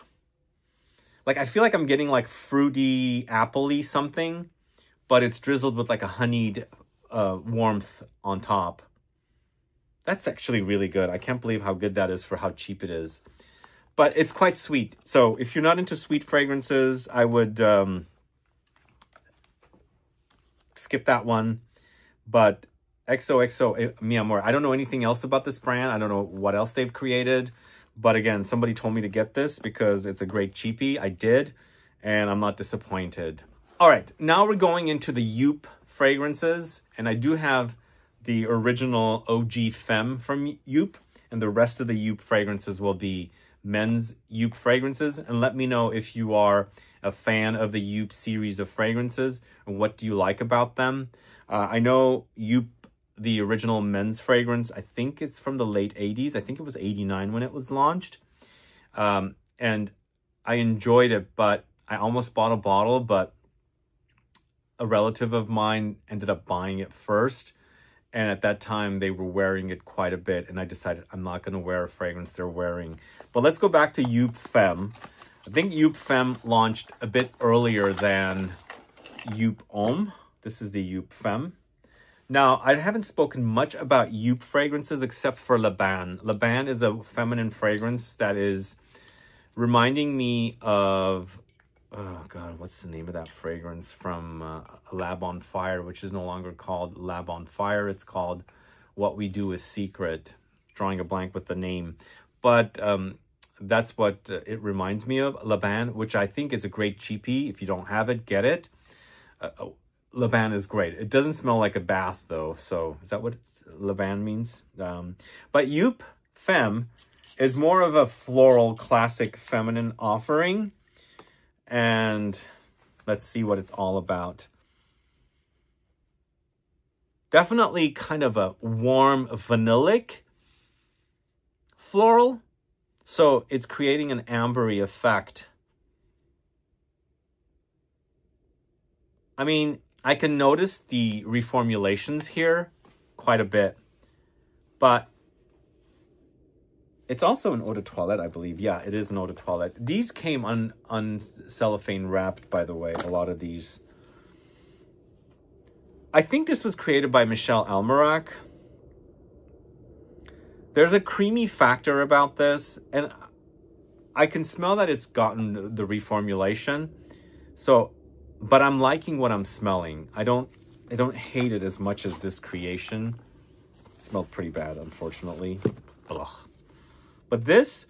Like, I feel like I'm getting like fruity, appley something, but it's drizzled with like a honeyed warmth on top. That's actually really good. I can't believe how good that is for how cheap it is. But it's quite sweet. So if you're not into sweet fragrances, I would skip that one. But XOXO Mi Amor, I don't know anything else about this brand. I don't know what else they've created. But again, somebody told me to get this because it's a great cheapie. I did, and I'm not disappointed. All right, now we're going into the Joop fragrances. And I do have the original OG Femme from Joop, and the rest of the Joop fragrances will be men's Joop fragrances. And let me know if you are a fan of the Joop series of fragrances and what do you like about them. I know Joop, the original men's fragrance, I think it's from the late 80s. I think it was 89 when it was launched. And I enjoyed it, but I almost bought a bottle, but a relative of mine ended up buying it first. And at that time, they were wearing it quite a bit. And I decided I'm not going to wear a fragrance they're wearing. But let's go back to Joop Femme. I think Joop Femme launched a bit earlier than Joop Homme. This is the Joop Femme. Now, I haven't spoken much about Joop fragrances except for Le Ban. Le Ban is a feminine fragrance that is reminding me of... Oh, God, what's the name of that fragrance from Lab on Fire, which is no longer called Lab on Fire. It's called What We Do Is Secret. Drawing a blank with the name. But that's what it reminds me of, Le Ban, which I think is a great cheapie. If you don't have it, get it. Le Ban is great. It doesn't smell like a bath, though. So is that what Le Ban means? But Joop Femme is more of a floral, classic feminine offering. And let's see what it's all about. Definitely kind of a warm, vanillic floral. So it's creating an ambery effect. I mean, I can notice the reformulations here quite a bit. But it's also an eau de toilette, I believe. Yeah, it is an eau de toilette. These came on cellophane wrapped, by the way, a lot of these. I think this was created by Michel Almerac. There's a creamy factor about this, and I can smell that it's gotten the reformulation. So, but I'm liking what I'm smelling. I don't hate it as much as this creation. It smelled pretty bad, unfortunately. Ugh. But this,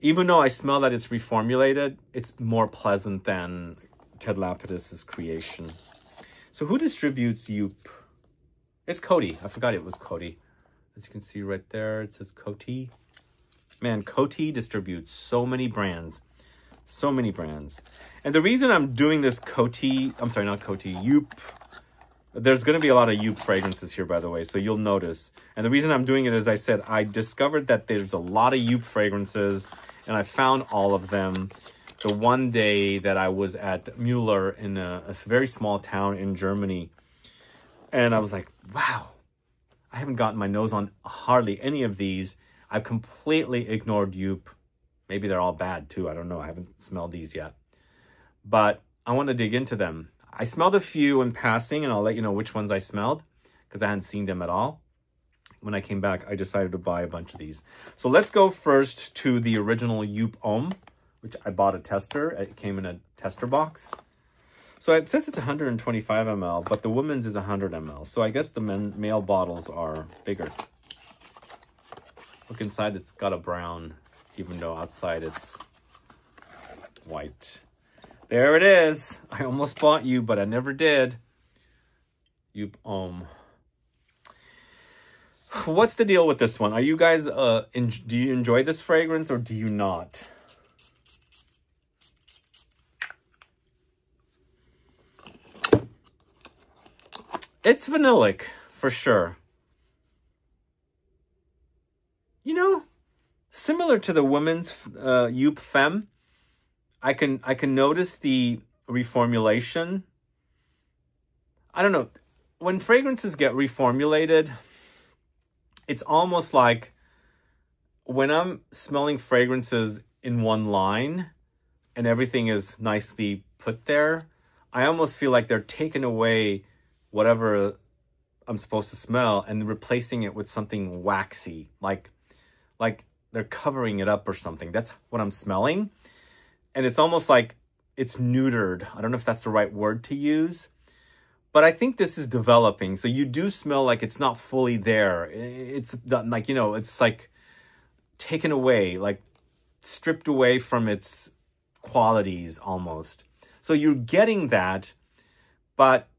even though I smell that it's reformulated, it's more pleasant than Ted Lapidus's creation. So who distributes Joop? It's Coty. I forgot it was Coty. As you can see right there, it says Coty. Man, Coty distributes so many brands. So many brands. And the reason I'm doing this Coty, I'm sorry, not Coty, Youp. There's going to be a lot of Youp fragrances here, by the way, so you'll notice. And the reason I'm doing it is, I said, I discovered that there's a lot of Youp fragrances, and I found all of them the one day that I was at Mueller in a very small town in Germany. And I was like, wow, I haven't gotten my nose on hardly any of these. I've completely ignored Youp. Maybe they're all bad too. I don't know. I haven't smelled these yet. But I want to dig into them. I smelled a few in passing, and I'll let you know which ones I smelled because I hadn't seen them at all. When I came back, I decided to buy a bunch of these. So let's go first to the original Youp Homme, which I bought a tester. It came in a tester box. So it says it's 125 ml, but the women's is 100 ml. So I guess the male bottles are bigger. Look inside, it's got a brown, even though outside it's white. There it is. I almost bought you, but I never did. Youp Homme. What's the deal with this one? Are you guys, do you enjoy this fragrance or do you not? It's vanillic, for sure. You know, similar to the women's Youp Femme, I can notice the reformulation. I don't know. When fragrances get reformulated, it's almost like when I'm smelling fragrances in one line and everything is nicely put there, I almost feel like they're taking away whatever I'm supposed to smell and replacing it with something waxy, like they're covering it up or something. That's what I'm smelling. And it's almost like it's neutered. I don't know if that's the right word to use, but I think this is developing. So you do smell like it's not fully there. It's like, you know, it's like taken away, like stripped away from its qualities almost. So you're getting that, but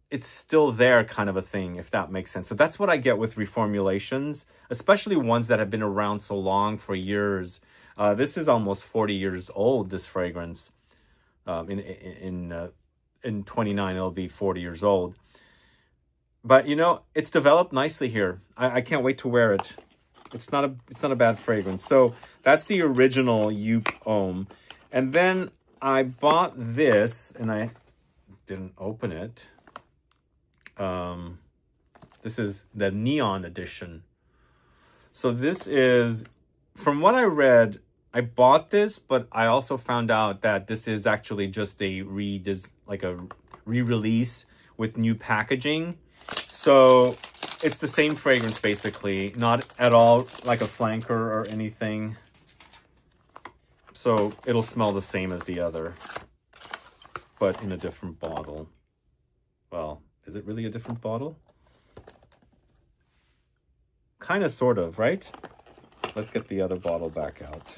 it's still there kind of a thing, if that makes sense. So that's what I get with reformulations, especially ones that have been around so long for years. This is almost 40 years old, this fragrance. In 29, it'll be 40 years old. But, you know, it's developed nicely here. I can't wait to wear it. It's not a bad fragrance. So that's the original Youp Homme. And then I bought this, and I didn't open it. This is the Neon Edition. So this is, from what I read, I bought this, but I also found out that this is actually just a re-release with new packaging. So it's the same fragrance basically, not at all like a flanker or anything. So it'll smell the same as the other, but in a different bottle. Well, is it really a different bottle? Kind of, sort of, right? Let's get the other bottle back out.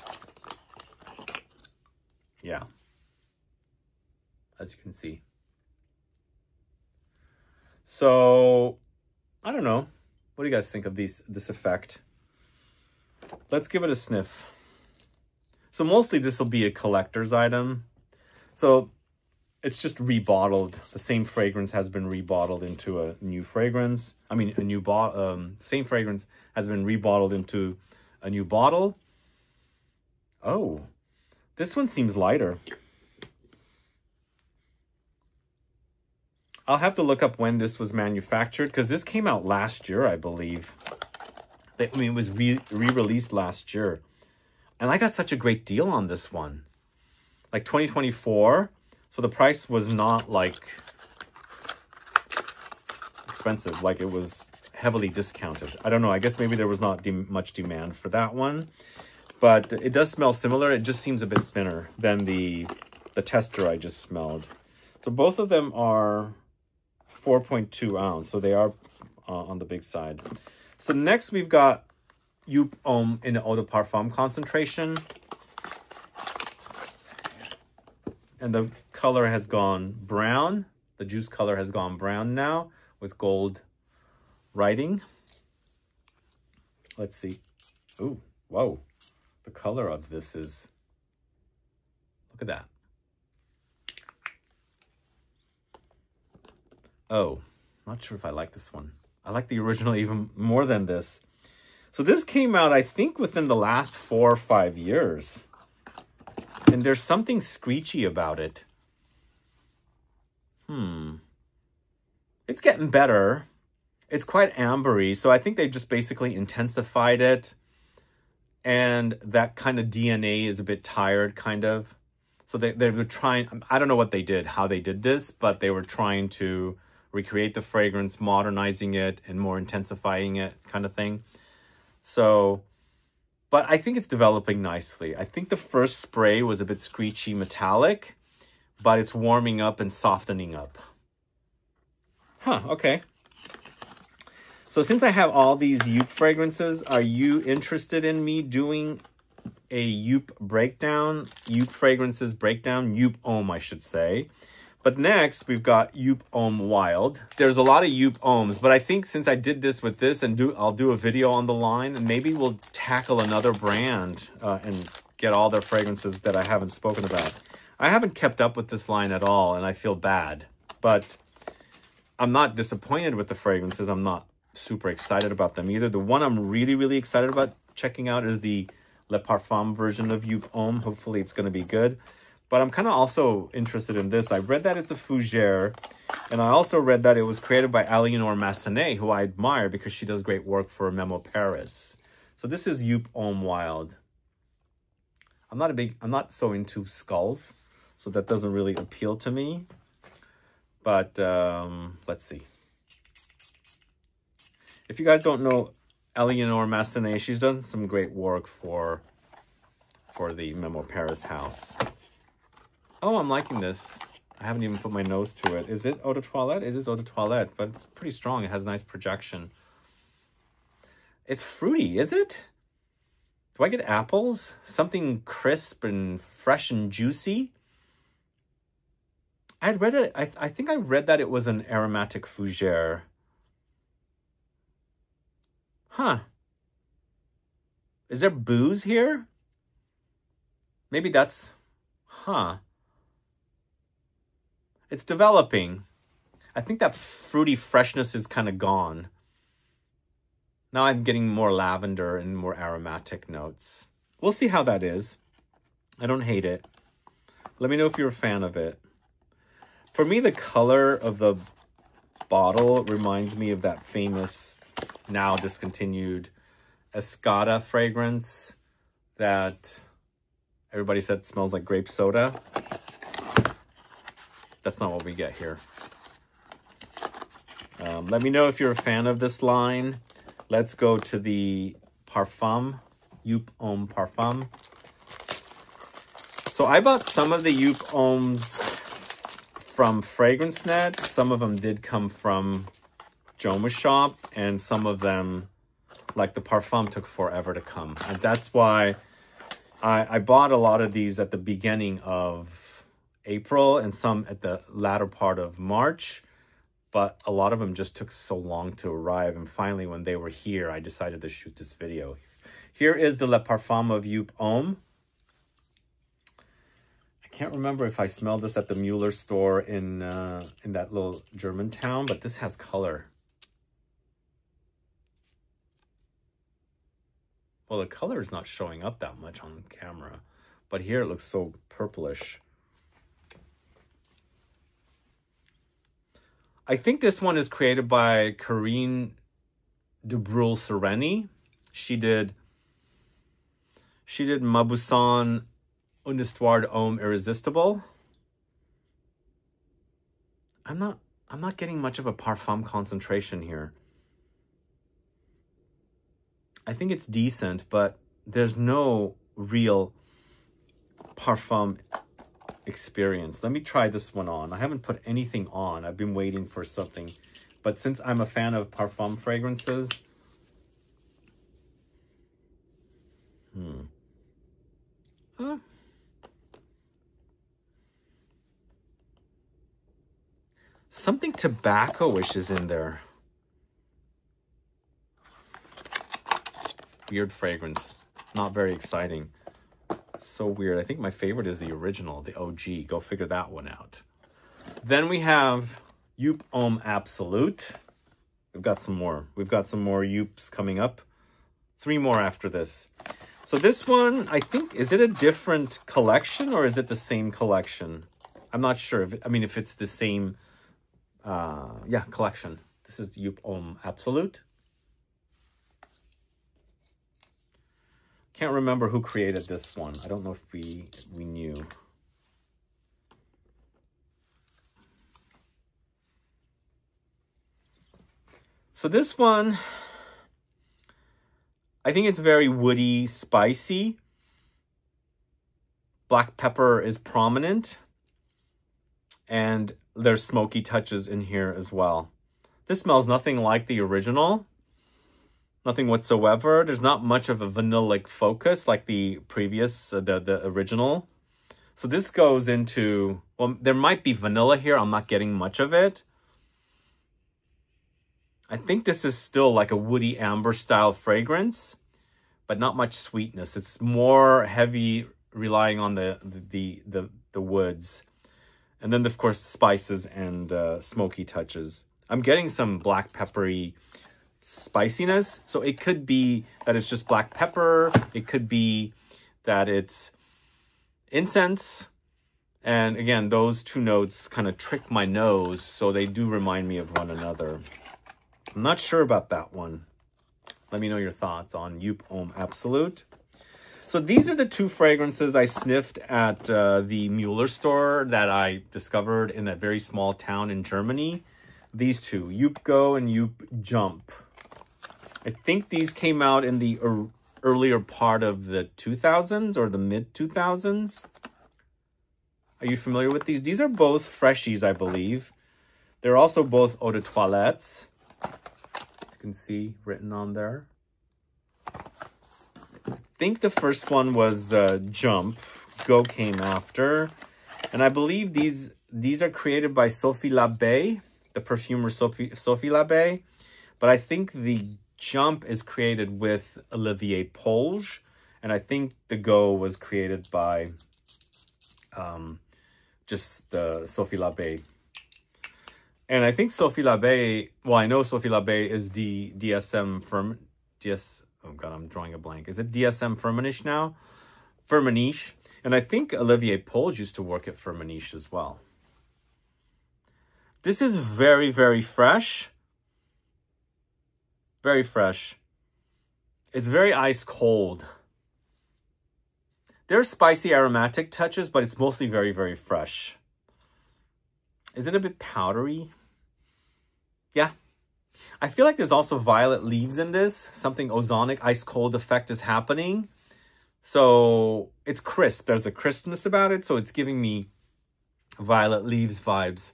Yeah. As you can see. So, I don't know. What do you guys think of this effect? Let's give it a sniff. So mostly this will be a collector's item. So it's just rebottled. The same fragrance has been rebottled into a new fragrance. I mean, same fragrance has been rebottled into a new bottle. Oh, this one seems lighter. I'll have to look up when this was manufactured because this came out last year, I believe. I mean, it was re-released last year. And I got such a great deal on this one. Like 2024. So the price was not like expensive. Like it was heavily discounted. I don't know. I guess maybe there was not much demand for that one. But it does smell similar. It just seems a bit thinner than the tester I just smelled. So both of them are 4.2 ounce. So they are on the big side. So next we've got Youp Homme in the Eau de Parfum concentration. And the color has gone brown. The juice color has gone brown now with gold writing. Let's see. Ooh, whoa. The color of this is, look at that. Oh, not sure if I like this one. I like the original even more than this. So this came out, I think, within the last 4 or 5 years. And there's something screechy about it. It's getting better. It's quite ambery, so I think they just basically intensified it. And that kind of DNA is a bit tired, kind of. So they were trying, I don't know what they did, how they did this, but they were trying to recreate the fragrance, modernizing it and more intensifying it, kind of thing. So, but I think it's developing nicely. I think the first spray was a bit screechy metallic, but it's warming up and softening up. Huh, okay. So since I have all these Joop fragrances, are you interested in me doing a Joop breakdown? Joop fragrances breakdown, Joop Homme, I should say. But next, we've got Joop Homme Wild. There's a lot of Joop Hommes, but I think since I did this with this, and I'll do a video on the line, and maybe we'll tackle another brand and get all their fragrances that I haven't spoken about. I haven't kept up with this line at all, and I feel bad. But I'm not disappointed with the fragrances. I'm not super excited about them either. The one I'm really, really excited about checking out is the Le Parfum version of Joop Homme. Hopefully it's going to be good. But I'm kind of also interested in this. I read that it's a fougere, and I also read that it was created by Aliénor Massenet, who I admire because she does great work for Memo Paris. So this is Joop Homme Wild. I'm not so into skulls, so that doesn't really appeal to me. But let's see. If you guys don't know Aliénor Massenet, she's done some great work for the Memo Paris house. Oh, I'm liking this. I haven't even put my nose to it. Is it Eau de Toilette? It is Eau de Toilette, but it's pretty strong. It has nice projection. It's fruity, is it? Do I get apples? Something crisp and fresh and juicy? I had read it. I think I read that it was an aromatic fougere. Huh. Is there booze here? Maybe that's... Huh. It's developing. I think that fruity freshness is kind of gone. Now I'm getting more lavender and more aromatic notes. We'll see how that is. I don't hate it. Let me know if you're a fan of it. For me, the color of the bottle reminds me of that famous, now discontinued, Escada fragrance that everybody said smells like grape soda. That's not what we get here. Let me know if you're a fan of this line. Let's go to the Parfum, Joop Homme Parfum. So I bought some of the Joop Hommes from FragranceNet. Some of them did come from Joma Shop, and some of them, like the Parfum, took forever to come. And that's why I bought a lot of these at the beginning of April and some at the latter part of March, but a lot of them just took so long to arrive. And finally, when they were here, I decided to shoot this video. Here is the Le Parfum of Joop Homme. I can't remember if I smelled this at the Mueller store in that little German town, but this has color. Well, the color is not showing up that much on camera, but here it looks so purplish. I think this one is created by Corinne de Bruhl-Sereni. She did Mauboussin, Une Histoire d'Homme Irrésistible. I'm not getting much of a parfum concentration here. I think it's decent, but there's no real parfum experience. Let me try this one on. I haven't put anything on. I've been waiting for something. But since I'm a fan of parfum fragrances, something tobacco-ish is in there. weird fragrance. Not very exciting. So weird. I think my favorite is the original, the OG. Go figure that one out. Then we have Joop Homme Absolute. We've got some more. We've got some more Joops coming up. 3 more after this. So this one, I think, is it a different collection or is it the same collection? I'm not sure. If it's the same, collection. This is Joop Homme Absolute. Can't remember who created this one. I don't know if we knew. So this one, I think it's very woody, spicy. Black pepper is prominent. And there's smoky touches in here as well. This smells nothing like the original. Nothing whatsoever. There's not much of a vanilla-like focus like the previous, the original. So this goes into, well, there might be vanilla here. I'm not getting much of it. I think this is still like a woody amber style fragrance, but not much sweetness. It's more heavy, relying on the woods. And then, of course, spices and smoky touches. I'm getting some black peppery spiciness. So it could be that it's just black pepper. It could be that it's incense. And again, those 2 notes kind of trick my nose. So they do remind me of one another. I'm not sure about that one. Let me know your thoughts on Joop Homme Absolute. So these are the 2 fragrances I sniffed at the Mueller store that I discovered in that very small town in Germany. These 2, Joop Go and Joop Jump. I think these came out in the earlier part of the 2000s or the mid-2000s. Are you familiar with these? These are both freshies, I believe. They're also both eau de toilettes. As you can see written on there. I think the first one was Jump. Go came after. And I believe these are created by Sophie Labbe, the perfumer Sophie Labbe. But I think the Jump is created with Olivier Polge. And I think the Go was created by just the Sophie Labbe. And I think Sophie Labbe, well, I know Sophie Labbe is DSM oh God, I'm drawing a blank. Is it DSM Firmenich now? Firmenich. And I think Olivier Polge used to work at Firmenich as well. This is very, very fresh. Very fresh. It's very ice cold. There are spicy aromatic touches, but it's mostly very, very fresh. Is it a bit powdery? Yeah. I feel like there's also violet leaves in this. Something ozonic, ice cold effect is happening. So it's crisp. There's a crispness about it. So it's giving me violet leaves vibes.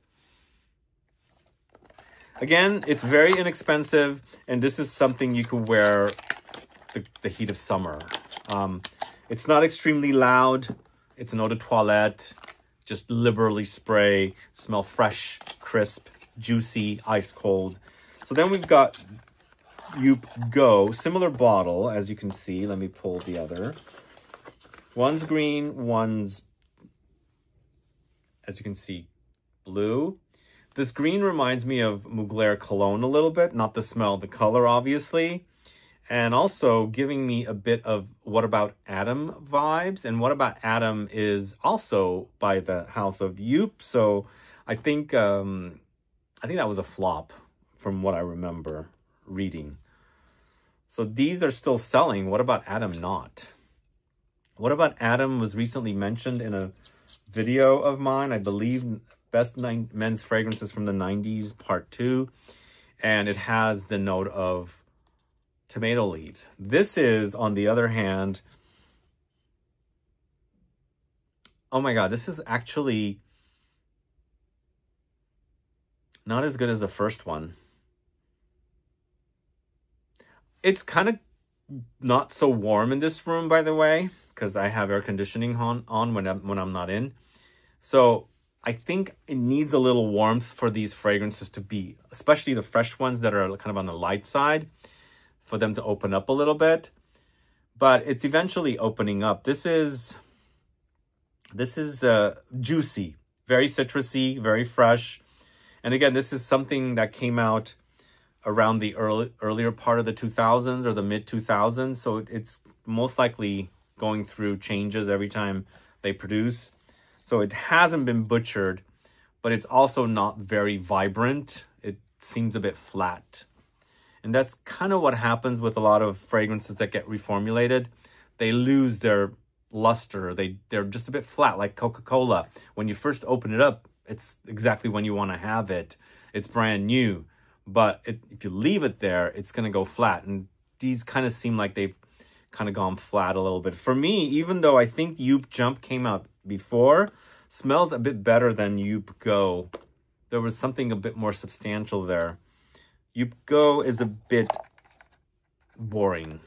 Again, it's very inexpensive. And this is something you could wear the heat of summer. It's not extremely loud. It's an eau de toilette. Just liberally spray. Smell fresh, crisp, juicy, ice cold. So then we've got Joop Go. Similar bottle, as you can see. Let me pull the other. One's green, one's, as you can see, blue. This green reminds me of Mugler Cologne a little bit. Not the smell, the color, obviously. And also giving me a bit of What About Adam vibes. And What About Adam is also by the house of Joop. So I think that was a flop from what I remember reading. So these are still selling. What About Adam not? What About Adam was recently mentioned in a video of mine. I believe Best Men's Fragrances from the 90s, Part 2. And it has the note of tomato leaves. This is, on the other hand, oh my God, this is actually not as good as the first one. It's kind of not so warm in this room, by the way, because I have air conditioning on when I'm not in. So I think it needs a little warmth for these fragrances to be, especially the fresh ones that are kind of on the light side, for them to open up a little bit. but it's eventually opening up. This is juicy, very citrusy, very fresh. And again, this is something that came out around the earlier part of the 2000s or the mid 2000s. So it's most likely going through changes every time they produce. So it hasn't been butchered, but it's also not very vibrant. It seems a bit flat. And that's kind of what happens with a lot of fragrances that get reformulated. They lose their luster. They're just a bit flat, like Coca-Cola. When you first open it up, it's exactly when you want to have it. It's brand new. But if you leave it there, it's going to go flat. And these kind of seem like they've kind of gone flat a little bit. For me, even though I think Youp Jump came out before, smells a bit better than Youp Go. There was something a bit more substantial there. Youp Go is a bit boring.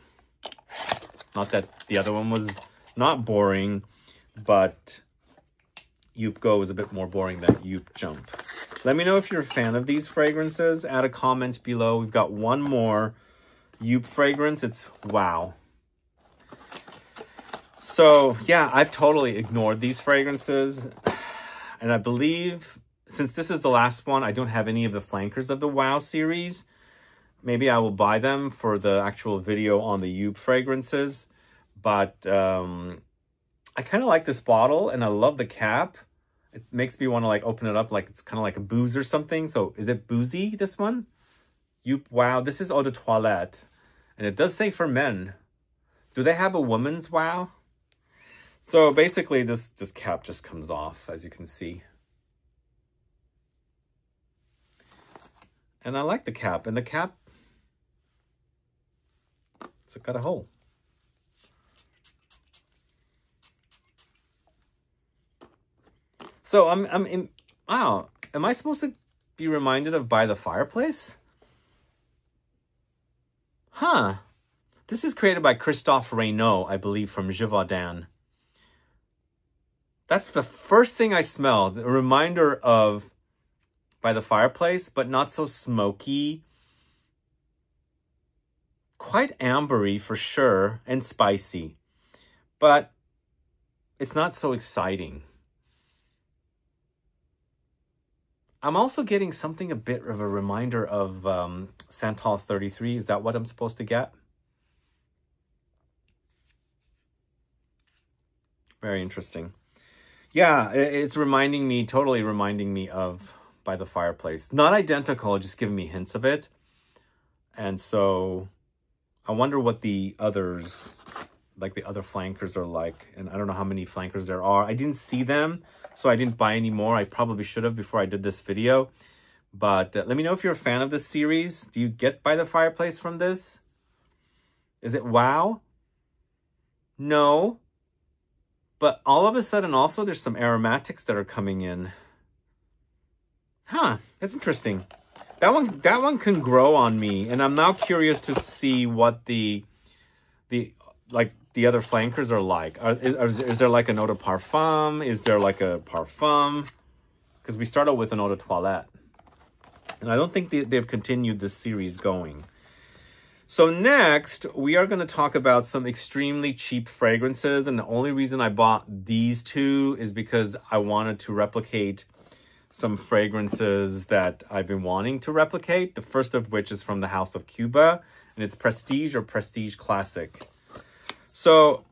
Not that the other one was not boring, but Youp Go is a bit more boring than Youp Jump. Let me know if you're a fan of these fragrances. Add a comment below. We've got one more Youp fragrance. It's Wow. So, yeah, I've totally ignored these fragrances. And I believe, since this is the last one, I don't have any of the flankers of the Wow series. Maybe I will buy them for the actual video on the Youp fragrances. But I kind of like this bottle, and I love the cap. It makes me want to like open it up like it's kind of like a booze or something. So is it boozy, this one? Youp Wow. This is Eau de Toilette. And it does say for men. Do they have a woman's Wow? So basically this cap just comes off, as you can see. And I like the cap. And the cap, it's got a hole. So I'm in, wow, am I supposed to be reminded of By the Fireplace? Huh. This is created by Christophe Reynaud, I believe, from Givaudan. That's the first thing I smelled. A reminder of By the Fireplace, but not so smoky. Quite ambery for sure, and spicy. But it's not so exciting. I'm also getting something a bit of a reminder of Santal 33. Is that what I'm supposed to get? Very interesting. Yeah, it's reminding me, totally reminding me of By the Fireplace. Not identical, just giving me hints of it. And so I wonder what the others, like the other flankers are like. And I don't know how many flankers there are. I didn't see them, so I didn't buy any more. I probably should have before I did this video. But let me know if you're a fan of this series. Do you get By the Fireplace from this? Is it Wow? No. But all of a sudden also there's some aromatics that are coming in. Huh, that's interesting. That one can grow on me, and I'm now curious to see what the other flankers are like. Is there like an eau de parfum? Is there like a parfum? Because we started with an eau de toilette. And I don't think they've continued this series going. So next, we are going to talk about some extremely cheap fragrances. And the only reason I bought these two is because I wanted to replicate some fragrances that I've been wanting to replicate. The first of which is from the House of Cuba, and it's Prestige or Prestige Classic. So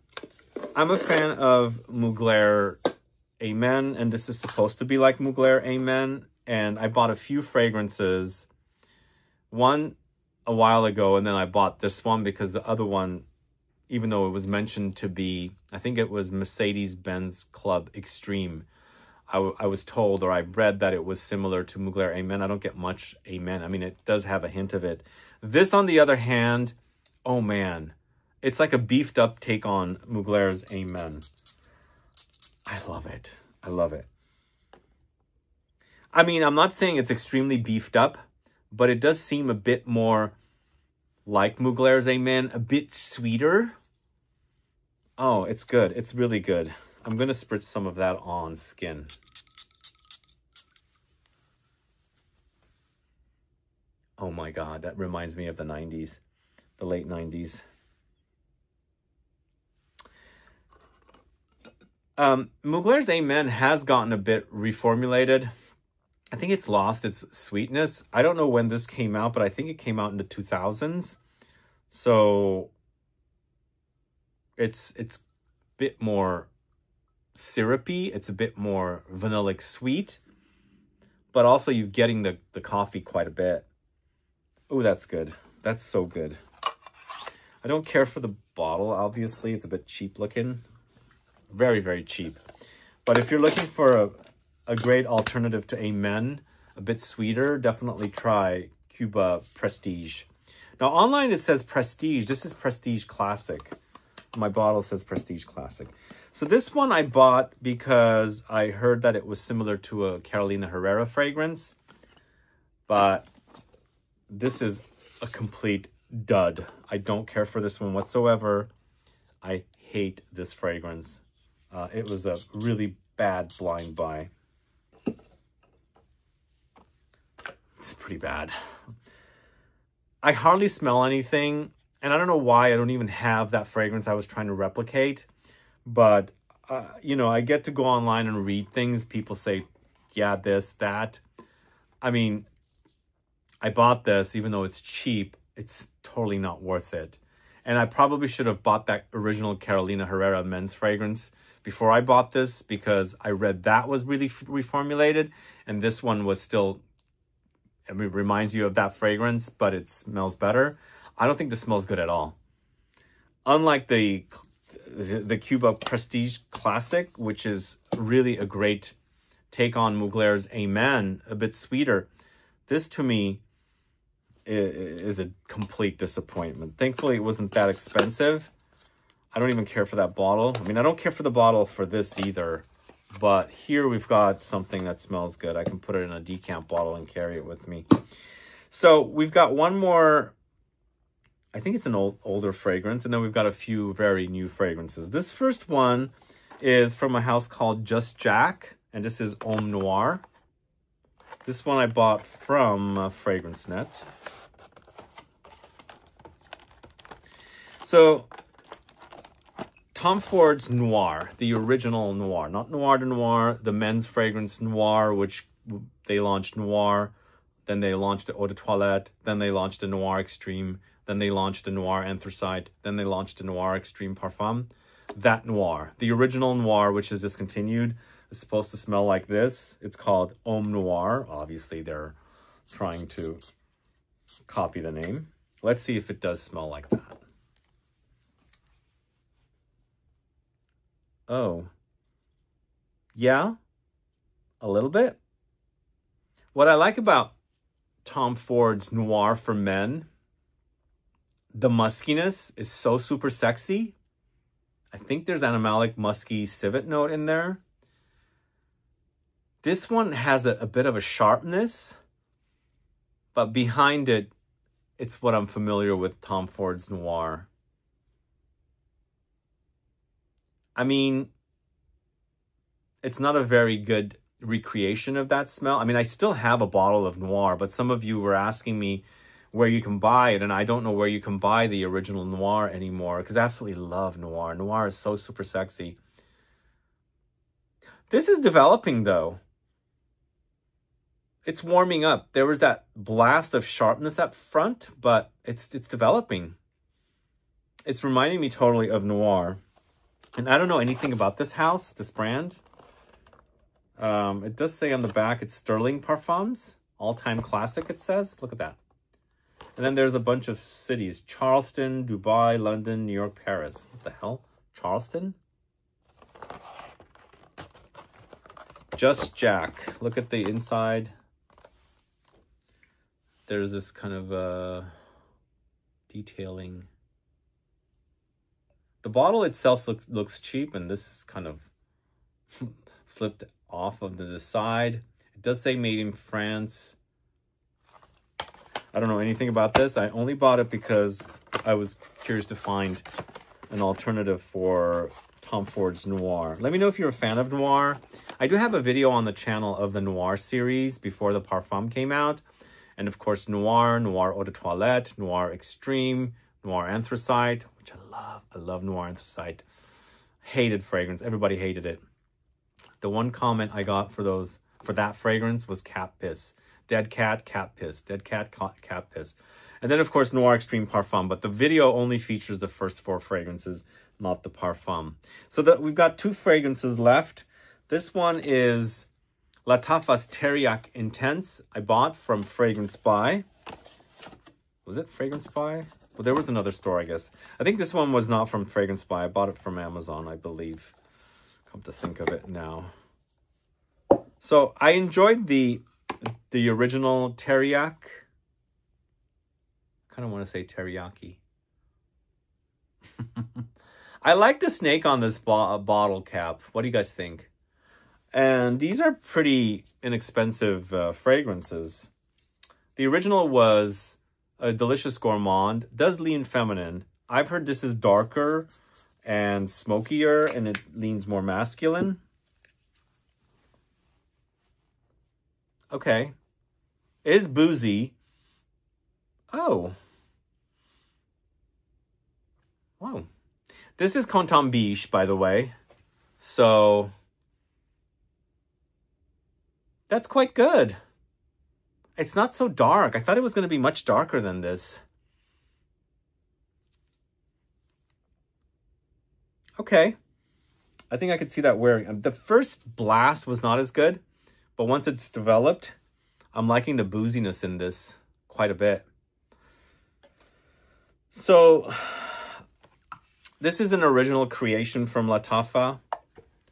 I'm a fan of Mugler Amen, and this is supposed to be like Mugler Amen. And I bought a few fragrances. One a while ago, and then I bought this one because the other one, even though it was mentioned to be, I think it was Mercedes-Benz Club Extreme, I was told, or I read that it was similar to Mugler Amen. I don't get much Amen. I mean, it does have a hint of it. This, on the other hand, oh man, it's like a beefed up take on Mugler's Amen. I love it. I love it. I mean, I'm not saying it's extremely beefed up, but it does seem a bit more like Mugler's Amen, a bit sweeter. Oh, it's good. It's really good. I'm going to spritz some of that on skin. Oh my God, that reminds me of the 90s, the late 90s. Mugler's Amen has gotten a bit reformulated. I think it's lost its sweetness. I don't know when this came out, but I think it came out in the 2000s. So it's a bit more syrupy. It's a bit more vanillic sweet. But also you're getting the coffee quite a bit. Oh, that's good. That's so good. I don't care for the bottle, obviously. It's a bit cheap looking. Very, very cheap. But if you're looking for a great alternative to Amen, a bit sweeter, definitely try Cuba Prestige. Now, online it says Prestige. This is Prestige Classic. My bottle says Prestige Classic. So this one I bought because I heard that it was similar to a Carolina Herrera fragrance. But this is a complete dud. I don't care for this one whatsoever. I hate this fragrance. It was a really bad blind buy. It's pretty bad. I hardly smell anything, and I don't know why I don't even have that fragrance I was trying to replicate. But, you know, I get to go online and read things. People say, yeah, this, that. I mean, I bought this, even though it's cheap, it's totally not worth it. And I probably should have bought that original Carolina Herrera men's fragrance before I bought this, because I read that was really reformulated, and this one was still, I mean, reminds you of that fragrance, but it smells better. I don't think this smells good at all. Unlike the Cuba Prestige Classic, which is really a great take on Mugler's Amen, a bit sweeter. This, to me, is a complete disappointment. Thankfully, it wasn't that expensive. I don't even care for that bottle. I mean, I don't care for the bottle for this either. But here we've got something that smells good. I can put it in a decant bottle and carry it with me. So we've got one more, I think it's an older fragrance. And then we've got a few very new fragrances. This first one is from a house called Just Jack. And this is Homme Noir. This one I bought from FragranceNet. So Tom Ford's Noir, the original Noir, not Noir de Noir, the men's fragrance Noir, which they launched Noir, then they launched the Eau de Toilette, then they launched the Noir Extreme, then they launched the Noir Anthracite, then they launched the Noir Extreme Parfum. That Noir, the original Noir, which is discontinued, is supposed to smell like this. It's called Homme Noir. Obviously, they're trying to copy the name. Let's see if it does smell like that. Oh, yeah, a little bit. What I like about Tom Ford's Noir for men, the muskiness is so super sexy. I think there's animalic musky civet note in there. This one has a bit of a sharpness, but behind it, it's what I'm familiar with Tom Ford's Noir. I mean, it's not a very good recreation of that smell. I mean, I still have a bottle of Noir, but some of you were asking me where you can buy it, and I don't know where you can buy the original Noir anymore, because I absolutely love Noir. Noir is so super sexy. This is developing, though. It's warming up. There was that blast of sharpness up front, but it's developing. It's reminding me totally of Noir. And I don't know anything about this house, this brand. It does say on the back it's Sterling Parfums. All-time classic, it says. Look at that. And then there's a bunch of cities. Charleston, Dubai, London, New York, Paris. What the hell? Charleston? Just Jack. Look at the inside. There's this kind of detailing. The bottle itself looks cheap, and this is kind of slipped off of the side. It does say made in France. I don't know anything about this. I only bought it because I was curious to find an alternative for Tom Ford's Noir. Let me know if you're a fan of Noir. I do have a video on the channel of the Noir series before the Parfum came out. And of course, Noir, Noir Eau de Toilette, Noir Extreme, Noir Anthracite, which I love. I love Noir Anthracite. Hated fragrance. Everybody hated it. The one comment I got for that fragrance was cat piss. Dead cat, cat piss. Dead cat, cat piss. And then, of course, Noir Extreme Parfum. But the video only features the first 4 fragrances, not the parfum. So we've got 2 fragrances left. This one is Lattafa's Teriyaki Intense. I bought from Fragrance By. Was it Fragrance By? Well, there was another store, I guess. I think this one was not from Fragrance By. I bought it from Amazon, I believe. Come to think of it now. So I enjoyed the original teriyaki. I kind of want to say teriyaki. I like the snake on this bottle cap. What do you guys think? And these are pretty inexpensive fragrances. The original was a Delicious Gourmand. Does lean feminine. I've heard this is darker and smokier, and it leans more masculine. Okay. It is boozy. Oh. Wow. This is Canton Biche, by the way. So that's quite good. It's not so dark. I thought it was going to be much darker than this. Okay. I think I could see that wearing. The first blast was not as good, but once it's developed, I'm liking the booziness in this quite a bit. So this is an original creation from Lattafa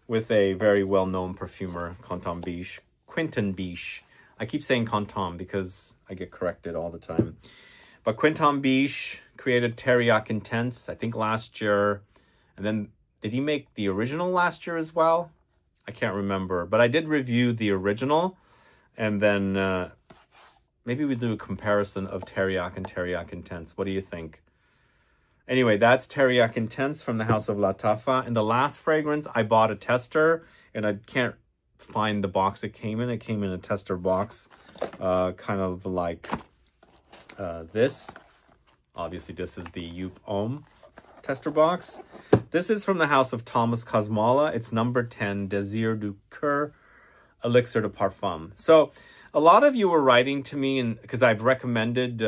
with a very well-known perfumer, Canton Biche. Quentin Biche. I keep saying Canton because I get corrected all the time. But Quentin Biche created Teriyaki Intense, I think last year. And then, did he make the original last year as well? I can't remember. But I did review the original. And then maybe we do a comparison of Teriyaki and Teriyaki Intense. What do you think? Anyway, that's Teriyaki Intense from the House of Lattafa. And the last fragrance, I bought a tester. And I can't find the box it came in. It came in a tester box. Kind of like this. Obviously, this is the Youp Homme tester box. This is from the House of Thomas Kosmala. It's number 10, Désir du Cœur Elixir de Parfum. So a lot of you were writing to me, and because I've recommended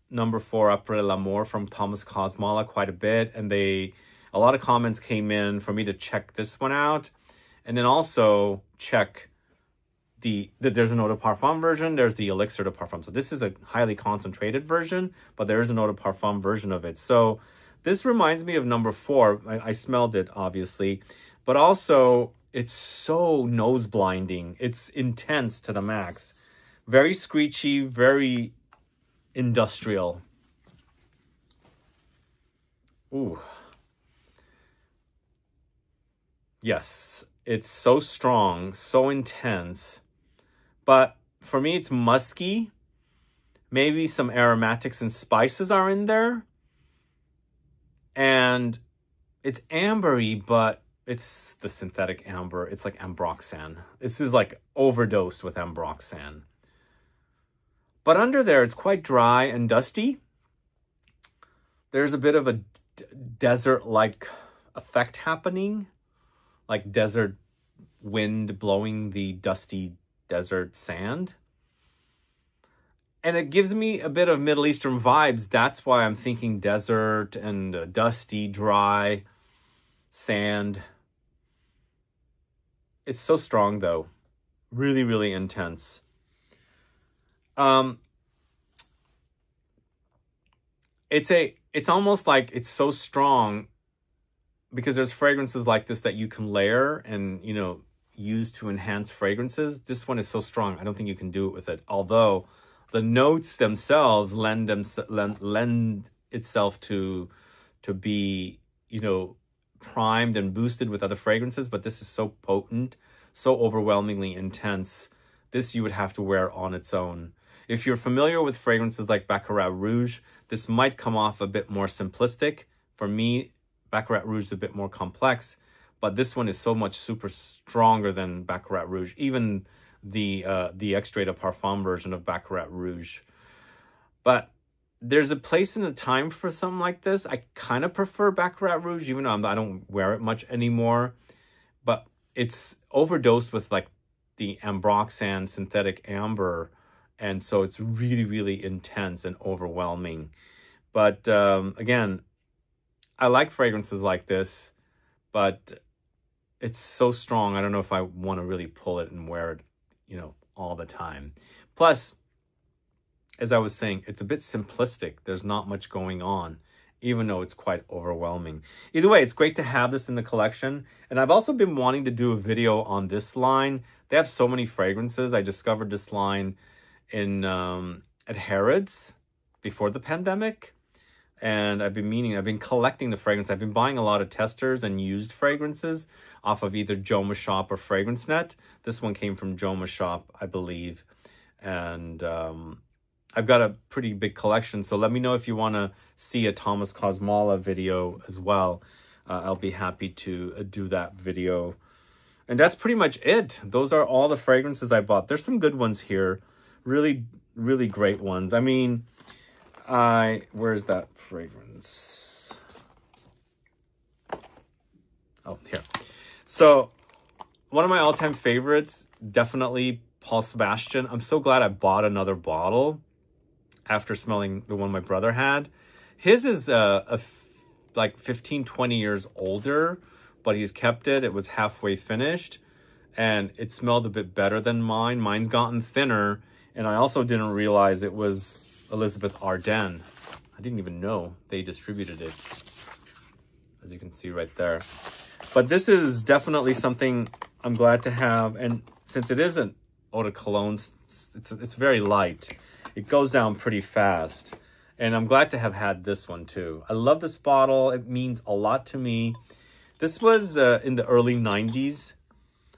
number 4, Après l'Amour from Thomas Kosmala quite a bit, and a lot of comments came in for me to check this one out, and then also check there's an Eau de Parfum version, there's the Elixir de Parfum. So this is a highly concentrated version, but there is an Eau de Parfum version of it. So this reminds me of number 4. I smelled it, obviously, but also it's so nose blinding. It's intense to the max. Very screechy, very industrial. Ooh. Yes, it's so strong, so intense. But for me, it's musky. Maybe some aromatics and spices are in there. And it's ambery, but it's the synthetic amber. It's like ambroxan. This is like overdosed with ambroxan. But under there, it's quite dry and dusty. There's a bit of a desert-like effect happening. Like desert wind blowing the dusty desert sand. And it gives me a bit of Middle Eastern vibes. That's why I'm thinking desert and dusty, dry, sand. It's so strong, though. Really, really intense. It's almost like it's so strong because there's fragrances like this that you can layer and, you know, use to enhance fragrances. This one is so strong. I don't think you can do it with it. Although the notes themselves lend itself to be, you know, primed and boosted with other fragrances. But this is so potent, so overwhelmingly intense. This you would have to wear on its own. If you're familiar with fragrances like Baccarat Rouge, this might come off a bit more simplistic. For me, Baccarat Rouge is a bit more complex, but this one is so much super stronger than Baccarat Rouge. Even the Extrait de Parfum version of Baccarat Rouge. But there's a place and a time for something like this. I kind of prefer Baccarat Rouge, even though I don't wear it much anymore. But it's overdosed with like the ambroxan synthetic amber, and so it's really, really intense and overwhelming. But again, I like fragrances like this, but it's so strong. I don't know if I want to really pull it and wear it, you know, all the time. Plus, as I was saying, it's a bit simplistic. There's not much going on, even though it's quite overwhelming. Either way, it's great to have this in the collection. And I've also been wanting to do a video on this line. They have so many fragrances. I discovered this line in at Harrods before the pandemic. And I've been collecting the fragrance. I've been buying a lot of testers and used fragrances off of either Joma Shop or FragranceNet. This one came from Joma Shop, I believe. And I've got a pretty big collection. So let me know if you want to see a Thomas Kosmala video as well. I'll be happy to do that video. And that's pretty much it. Those are all the fragrances I bought. There's some good ones here. Really, really great ones. I mean, where's that fragrance? Oh, here. So one of my all-time favorites, definitely Paul Sebastian. I'm so glad I bought another bottle after smelling the one my brother had. His is like 15, 20 years older, but he's kept it. It was halfway finished, and it smelled a bit better than mine. Mine's gotten thinner, and I also didn't realize it was Elizabeth Arden. I didn't even know they distributed it, as you can see right there. But this is definitely something I'm glad to have, and since it isn't eau de cologne, it's very light. It goes down pretty fast, and I'm glad to have had this one too. I love this bottle. It means a lot to me. This was in the early 90s.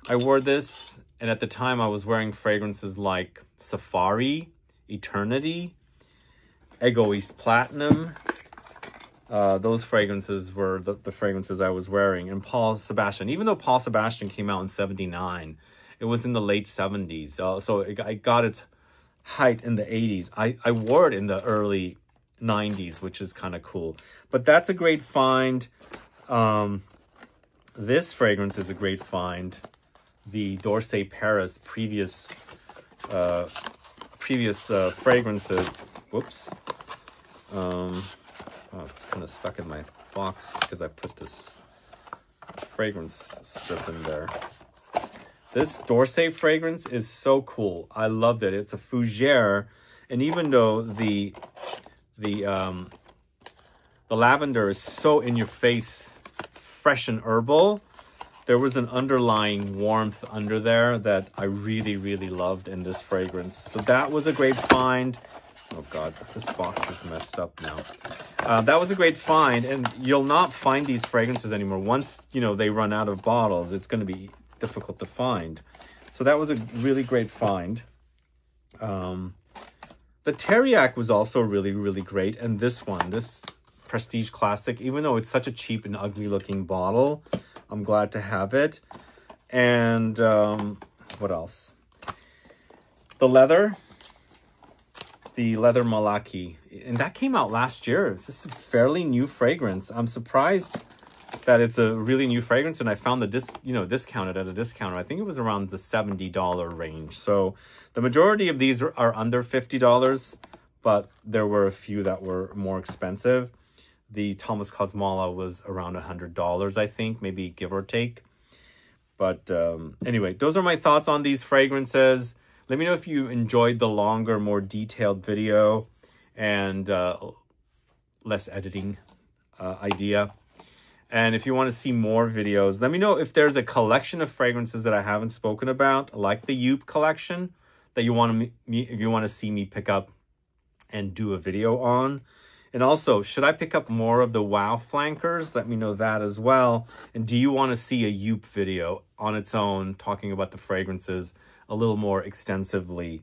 I wore this, and at the time I was wearing fragrances like Safari, Eternity, Egoist Platinum. Those fragrances were the fragrances I was wearing. And Paul Sebastian, even though Paul Sebastian came out in 79, it was in the late 70s. So it got its height in the 80s. I wore it in the early 90s, which is kind of cool. But that's a great find. This fragrance is a great find. The D'Orsay Paris previous fragrances. Whoops. Oh, it's kind of stuck in my box because I put this fragrance strip in there. This D'Orsay fragrance is so cool. I loved it. It's a fougere, and even though the lavender is so in your face, fresh and herbal, there was an underlying warmth under there that I really, really loved in this fragrance. So that was a great find. Oh God, this box is messed up now. That was a great find, and you'll not find these fragrances anymore. Once, you know, they run out of bottles, it's going to be difficult to find. So that was a really great find. The Teriac was also really, really great. And this one, this Prestige Classic, even though it's such a cheap and ugly looking bottle, I'm glad to have it. And what else? The leather Malaki, and that came out last year. This is a fairly new fragrance. I'm surprised that it's a really new fragrance, and I found the discounted at a discounter. I think it was around the $70 range. So the majority of these are under $50, but there were a few that were more expensive. The Thomas Kosmala was around $100, I think, maybe give or take. But anyway, those are my thoughts on these fragrances. Let me know if you enjoyed the longer, more detailed video and less editing idea. And if you want to see more videos, let me know if there's a collection of fragrances that I haven't spoken about, like the Joop collection, that you want to see me pick up and do a video on. And also, should I pick up more of the Wow flankers? Let me know that as well. And do you want to see a Joop video on its own, talking about the fragrances a little more extensively?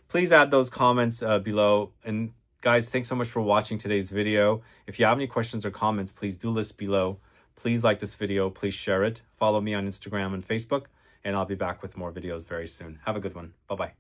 Please add those comments below. And guys, thanks so much for watching today's video. If you have any questions or comments, please do list below. Please like this video. Please share it. Follow me on Instagram and Facebook. And I'll be back with more videos very soon. Have a good one. Bye-bye.